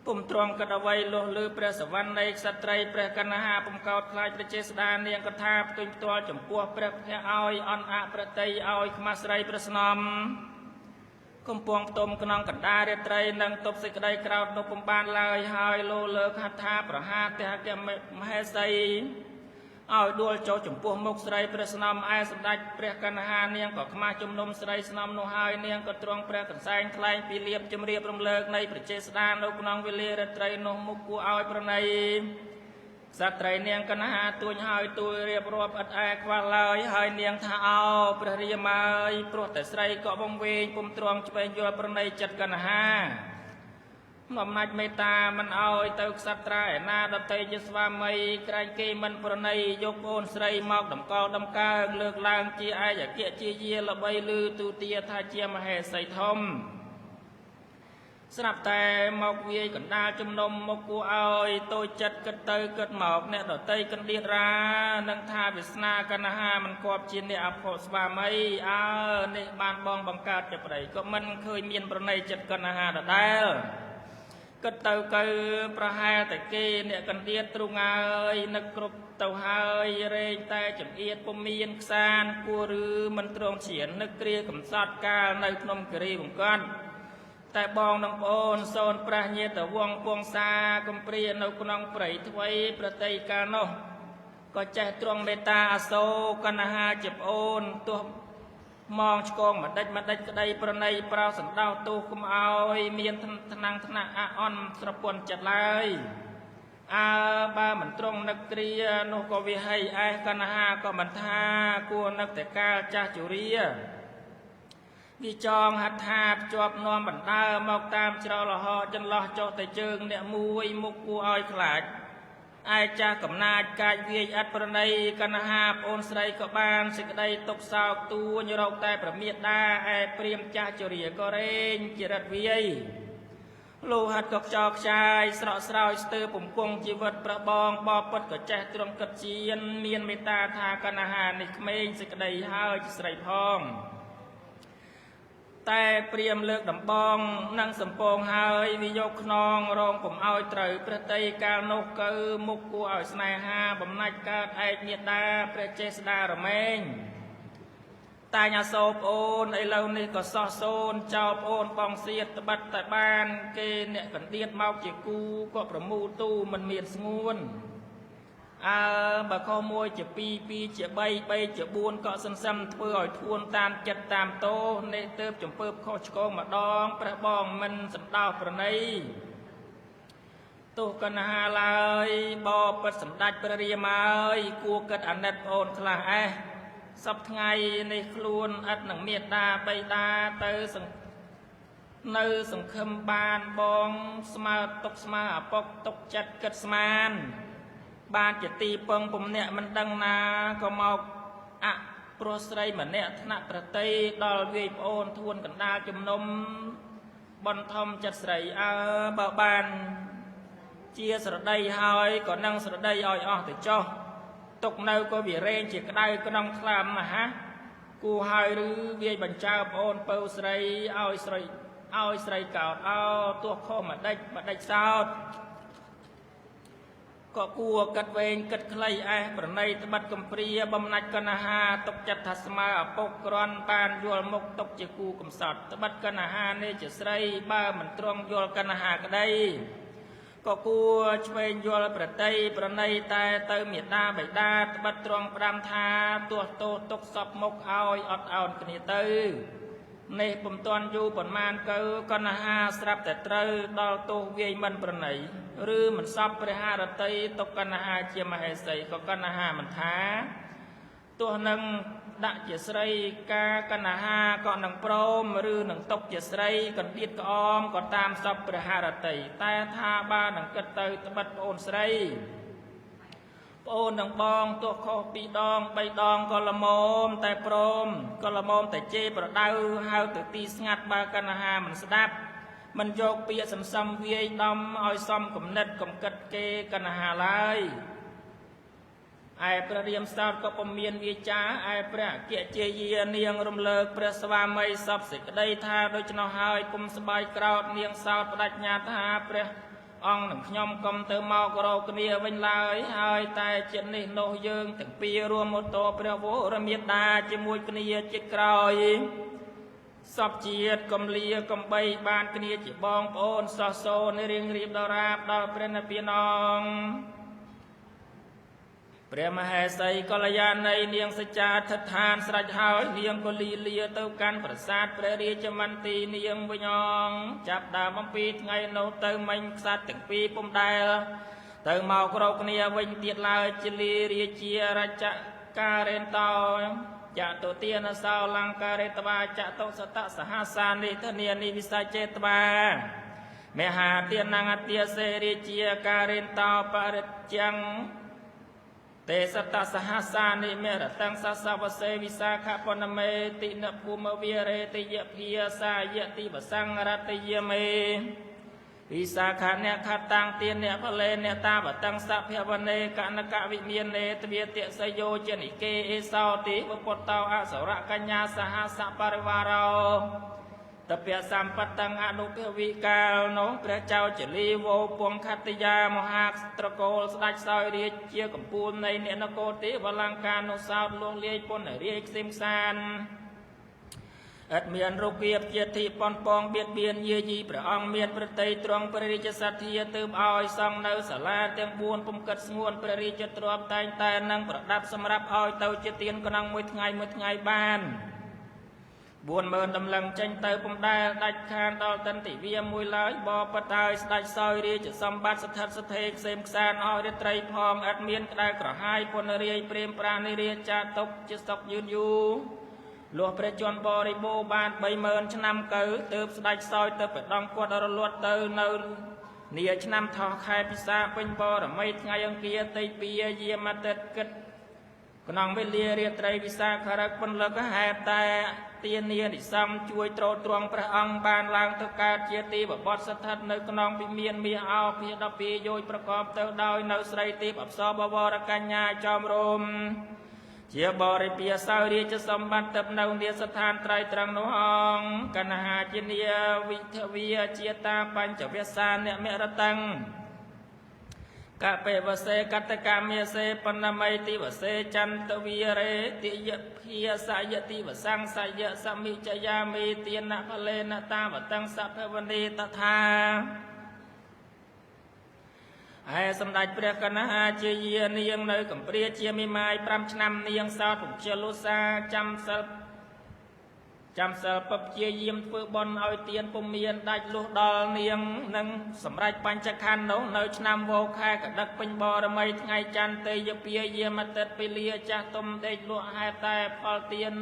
ពុំទ្រាំកិតអ្វីលុះលើព្រះសវណ្ណនៃក្សត្រីព្រះកណ្ហាពុំកោតខ្លាចព្រះចេស្តានាងក៏ថាផ្ទុយផ្ទាល់ចំពោះព្រះភ័ក្រឲ្យអនអព្រះតីឲ្យខ្មាស់ស្រីព្រះស្នំកំពុងផ្ទុំក្នុងកណ្ដាលរាត្រីនិងទប់សេចក្តីក្រោធនោះពុំបានឡើយហើយលោលើកហត្ថាប្រហាទះអគ្គមហេសីឲ្យដួលចុះចំពោះមុខស្រីព្រះស្នំឯសម្ដេចព្រះកណ្ហានាងក៏ខ្មាស់ជំនុំស្រីស្នំនោះហើយនាងក៏ទ្រង់ព្រះកន្សែងថ្លែងពីលៀបជំរាបរំលើកនៃព្រះចេស្តានៅក្នុងវេលារាត្រីនោះមុខគួរឲ្យប្រណីក្សត្រីនាងកណ្ហាទួញហើយទូលរៀបរាប់ឥតឯខ្វះឡើយហើយនាងថាអោព្រះរាមាអើយព្រោះតែស្រីក៏វងវែងពុំទ្រាំឆ្វេងយល់ប្រណីចិត្តកណ្ហាបំណាច់មេត្តាមិនអោយទៅក្សត្រាឯណាដតីជាស្វាមីក្រែងគេមិនប្រណីយកអូនស្រីមកតម្កល់ដំកើងលើកឡើងជាឯកអគ្គជាយាល្បីឮទូទាថាជាមហេសីធំស្រាប់តែមកវាយកណ្ដាលជំនុំមកគួរឲ្យតូចចិត្តគិតទៅគិតមកអ្នកដតីកណ្ដៀតរានឹងថាវាសនាកណ្ហាមិនគប់ជាអ្នកអភ័ព្វស្វាមីអើនេះបានបងបង្កើតជាប្តីក៏មិនឃើញមានប្រណីចិត្តកណ្ហាដដែលគិតទៅកើប្រហែលតែគេអ្នកកណ្ដៀតទ្រុងអើយនឹកគ្រប់ទៅហើយរែងតែចំអៀតពុំមានខ្សានគួរឬមិនទ្រង់ឈាននឹកគ្រាកំសត់កាលនៅក្នុងគិរីបង្កត់តែបងនិងប្អូនសូនប្រាស់ញាតវង្សពងសាកំព្រានៅក្នុងព្រៃថ្វីប្រតិកាលនោះក៏ចេះទ្រង់មេត្តាអសូរកណ្ហាជាប្អូនទោះមកឆ្កងម្ដេចក្តីប្រណីប្រោសសណ្ដោទោសកុំឲ្យមានថ្នាំងថ្នាក់អន់ស្រពន់ចិត្តឡើយអើបើមិនទ្រង់នឹកគ្រានោះក៏វាហីឯកណ្ហាក៏មិនថាគួរនឹកតែកាលចាស់ជរាវាចងហត្ថាភ្ជាប់នាំបណ្ដើមកតាមច្រកលហោចន្លោះចុះតែជើងអ្នកមួយមុខគួរឲ្យខ្លាចឯចាស់កំណាចកាចវាយឥតប្រណីកណ្ហាប្អូនស្រីក៏បានសេចក្តីទុកសោកទួញរកតែប្រមាតាឯព្រាមចាស់ជរាក៏រែងជារិតវាយ លោហាត់ក៏ខ្ចោខ្ចាយស្រក់ស្រោយស្ទើរពំគង់ជីវិតប្របងបបពិតក៏ចេះទ្រង់គិតជាមានមេត្តាថាកណ្ហានេះក្មេងសេចក្តីហើយស្រីផងតែព្រាមលើកដំបងនឹងសំពងហើយវាយកខ្នងរងកុំឲ្យត្រូវព្រះតីកាលនោះគឺមុខគួរឲ្យស្នេហាបំណាច់កើតឯកមេត្តាព្រះចេស្តារមែងតែញ៉ាសោប្អូនឥឡូវនេះក៏សោះសូនចោលប្អូនបងសៀតត្បិតតែបានគេអ្នកកណ្ដៀតមកជាគូក៏ប្រមូលទូមិនមានស្ងួនបើខុសមួយជា2 2ជា3 3ជា4ក៏សន្សំធ្វើឲ្យធួនតាមចិត្តតាមតោនេះទៅចំពើខុសឆ្គងម្ដងព្រះបងមិនសម្ដោតប្រណីទោះកណ្ហាឡើយបបិទ្ធសម្ដេចព្រះរាមហើយគួរគិតអាណិតប្អូនខ្លះសពថ្ងៃនេះខ្លួនឥតនឹងមេត្តាបៃតាទៅនៅសង្ឃឹមបានបងស្មើទុកស្មើអពុកទុកចិត្តគិតស្មានបានជាទីពឹងពំនាក់មិនដឹងណាក៏មកអព្រោះស្រីម្នាក់ថ្នាក់ប្រតីដល់វាយប្អូនធួនកណ្ដាលជំនុំបនធំចិត្តស្រីបើបានជាស្រដីហើយក៏នឹងស្រដីឲ្យអស់ទៅចុះទុកនៅក៏វារែងជាក្តៅក្នុងខ្លាំមហាគូហើយឬវាយបញ្ចើប្អូនពៅស្រីឲ្យស្រីកោតទោះខុសម្ដេចសោតក៏គួរកាត់វែងកាត់ខ្លីប្រណីត្បិតកំព្រាបំណាច់កណ្ហាទុកចិត្តថាស្មើឪពុកក្រាន់បានយល់មុខទុកជាគូកំសត់ត្បិតកណ្ហានេះជាស្រីបើមិនទ្រង់យល់កណ្ហាក្តីក៏គួរឆ្វេងយល់ប្រតីប្រណីតែទៅមេត្តាបិតាត្បិតទ្រង់ផ្ដាំថាទោះតោទុកសពមុខឲ្យអត់អោនគ្នាទៅនេះពុំទាន់យូរប៉ុន្មានកៅកណ្ហាស្រាប់តែត្រូវដល់ទោសវាយមិនប្រណីឬមិនសពព្រះハរតីទុកកណ្ហាជាមហេសីក៏កណ្ហាមិនថាទោះនឹងដាក់ជាស្រីការកណ្ហាក៏នឹងព្រមឬនឹងទុកជាស្រីកណ្ដៀតក្អមក៏តាមសពព្រះハរតីតែថាបើនឹងគិតទៅត្បិតប្អូនស្រីប្អូននឹងបងទោះខុស2 ដង 3 ដងក៏ល្មមតែព្រមក៏ល្មមតែជេរប្រដៅហៅទៅទីស្ងាត់បើកណ្ហាមិនស្ដាប់មិនយកពាក្យសន្សំវាយដំឲ្យសមគំនិតកំកិតគេកណ្ហាឡើយឯព្រះរាមសោតក៏ពុំមានវាចាឯព្រះអគ្គជាយានាងរំលើកព្រះស្វាមីសពសេចក្តីថាដូច្នោះហើយពុំស្បាយក្រោតនាងសោតបដិញ្ញាថាព្រះអង្គនឹងខ្ញុំកុំទៅមករកគ្នាវិញឡើយហើយតែចិត្តនេះនោះយើងទាំងពីររួមមកតព្រះវរមេត្តាជាមួយគ្នាចិត្តក្រោយសពជាតិកំលាកំបីបានគ្នាជាបងប្អូនសោះសូនរៀងរៀបដល់រាបដល់ព្រះនិព្វានអង្គព្រះមហេសីកល្យាណីនាងសច្ចាឋិដ្ឋានស្រេចហើយនាងក៏លីលាទៅកាន់ប្រាសាទព្រះរាជមន្ទីរនាងវិញអង្គចាប់ដើមអំពីថ្ងៃនោះទៅមិញខ្សាត់ទាំងពីរពុំដែលទៅមករកគ្នាវិញទៀតឡើយជាលីរាជារចការេនតោចតុទានសោលង្ការេតវាចតុសតសហសានិធនានិវិសចេតវាមហាទានងអទាសេរាជាការេនតោបរិច្ចੰទេសតសហសានិមេរតੰសសវសេវិសាខពនមេតិនភូមវិរេតិយភាសាយតិវសង្រតិយមេវិសាខអ្នកខតាំងទានអ្នកភលេអ្នកតាបតੰសភវនេកណកវិមាននេទ្វាតិសយោជនិកេអេសោតិវពុតោអសរកញ្ញាសហសបរិវារោតពៈសម្បតੰអនុភវិកាលនោះព្រះចៅចលីវោពងខត្តយាមហាត្រកូលស្ដេចសោយរាជជាកម្ពូលនៃអ្នកនគរទេវលង្កានុសោតលួងលាយពុនរាជខ្សឹមសានឥតមានរូបភាពជាទីប៉ុនប៉ងបៀតបៀនយាយីព្រះអង្គមានប្រតិត្រង់ព្រះរាជសទ្ធាទើបឲ្យសង់នៅសាលាទាំង4ពុំកិតស្ងួនព្រះរាជទ្រព្យតែងតែនឹងប្រដាប់សម្រាប់ឲ្យទៅជាទានក្នុងមួយថ្ងៃបាន40000ដំឡឹងចេញទៅពុំដែលដាច់ខានដល់តន្តិវាមួយឡើយបបតើស្ដេចសោយរាជសម្បត្តិស្ថិតស្ថេរខ្សែមខ្សានឲ្យរាត្រីផងឥតមានក្តៅក្រហាយពនរាយព្រាមប្រានិរាចាតុកជាសុខយឺនយូរលុះព្រះជន្មបរិបូរបាន30000ឆ្នាំកៅទើបស្ដេចសោយទៅប្រដងគាត់រលត់ទៅនៅនាឆ្នាំថោះខែពិសាពេញបរមីថ្ងៃអង្គារទី2យាមតិតគិត ក្នុងវេលារាត្រីវិសាខរៈពន្លកហេតុតែទានានិសំជួយទ្រទ្រង់ព្រះអង្គបានឡើងទៅកើតជាទីបបត្តិស្ថិតនៅក្នុងវិមានមាសអោភា12យោជន៍ប្រកបទៅដោយនៅស្រីទេពអប្សរបវរកញ្ញាចោមរោមជាបរិពាសោរាជសម្បត្តិទៅនៅនាស្ថានត្រៃត្រង់នោះអង្គកណ្ហាជានាវិធវិជាតាបញ្ចវសាអ្នកមរតੰកបេវសេកតកាមេសេបណមៃតិវសេចន្តវីរេតិយភិយសយតិវសង្សយសមិចយាមេទានភលេនតាវតੰសភវនេតថាហើយសម្ដេចព្រះកណ្ហាជាយានាងនៅកំព្រាជាមេម៉ាយ5ឆ្នាំនាងសោតពុជលុសាចាំសិលពព្យាយាមធ្វើបន់ឲ្យទានពុំមានដាច់លុះដល់នាងនឹងសម្រេចបញ្ចខណ្ឌនោះនៅឆ្នាំវោខែកដឹកពេញបរមីថ្ងៃច័ន្ទទេយពាយាមតិតពលាចាស់ទុំដេកលក់ហេតុតែផលទាន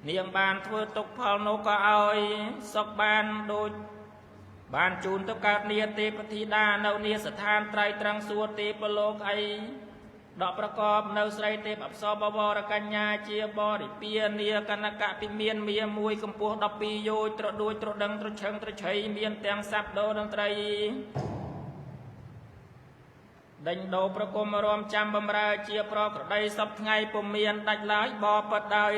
នាងបានធ្វើទុកផលនោះក៏ឲ្យសុខបានដូចបានជូនទៅកើតនាទេពធីតានៅនាស្ថានត្រៃត្រង់សួគ៌ទេពលោកអីដកប្រកបនៅស្រីទេពអប្សរបវរកញ្ញាជាបរិពានាកនកពិមានមាមួយកម្ពស់12យោជន៍ត្រដួចត្រដឹងត្រឆឹងត្រឆៃមានទាំងស័ព្ទដោតន្ត្រីដេញដោប្រគំរំចាំបំរើជាប្រក្រតីសពថ្ងៃពុំមានដាច់ឡើយបបិទ្ធដោយ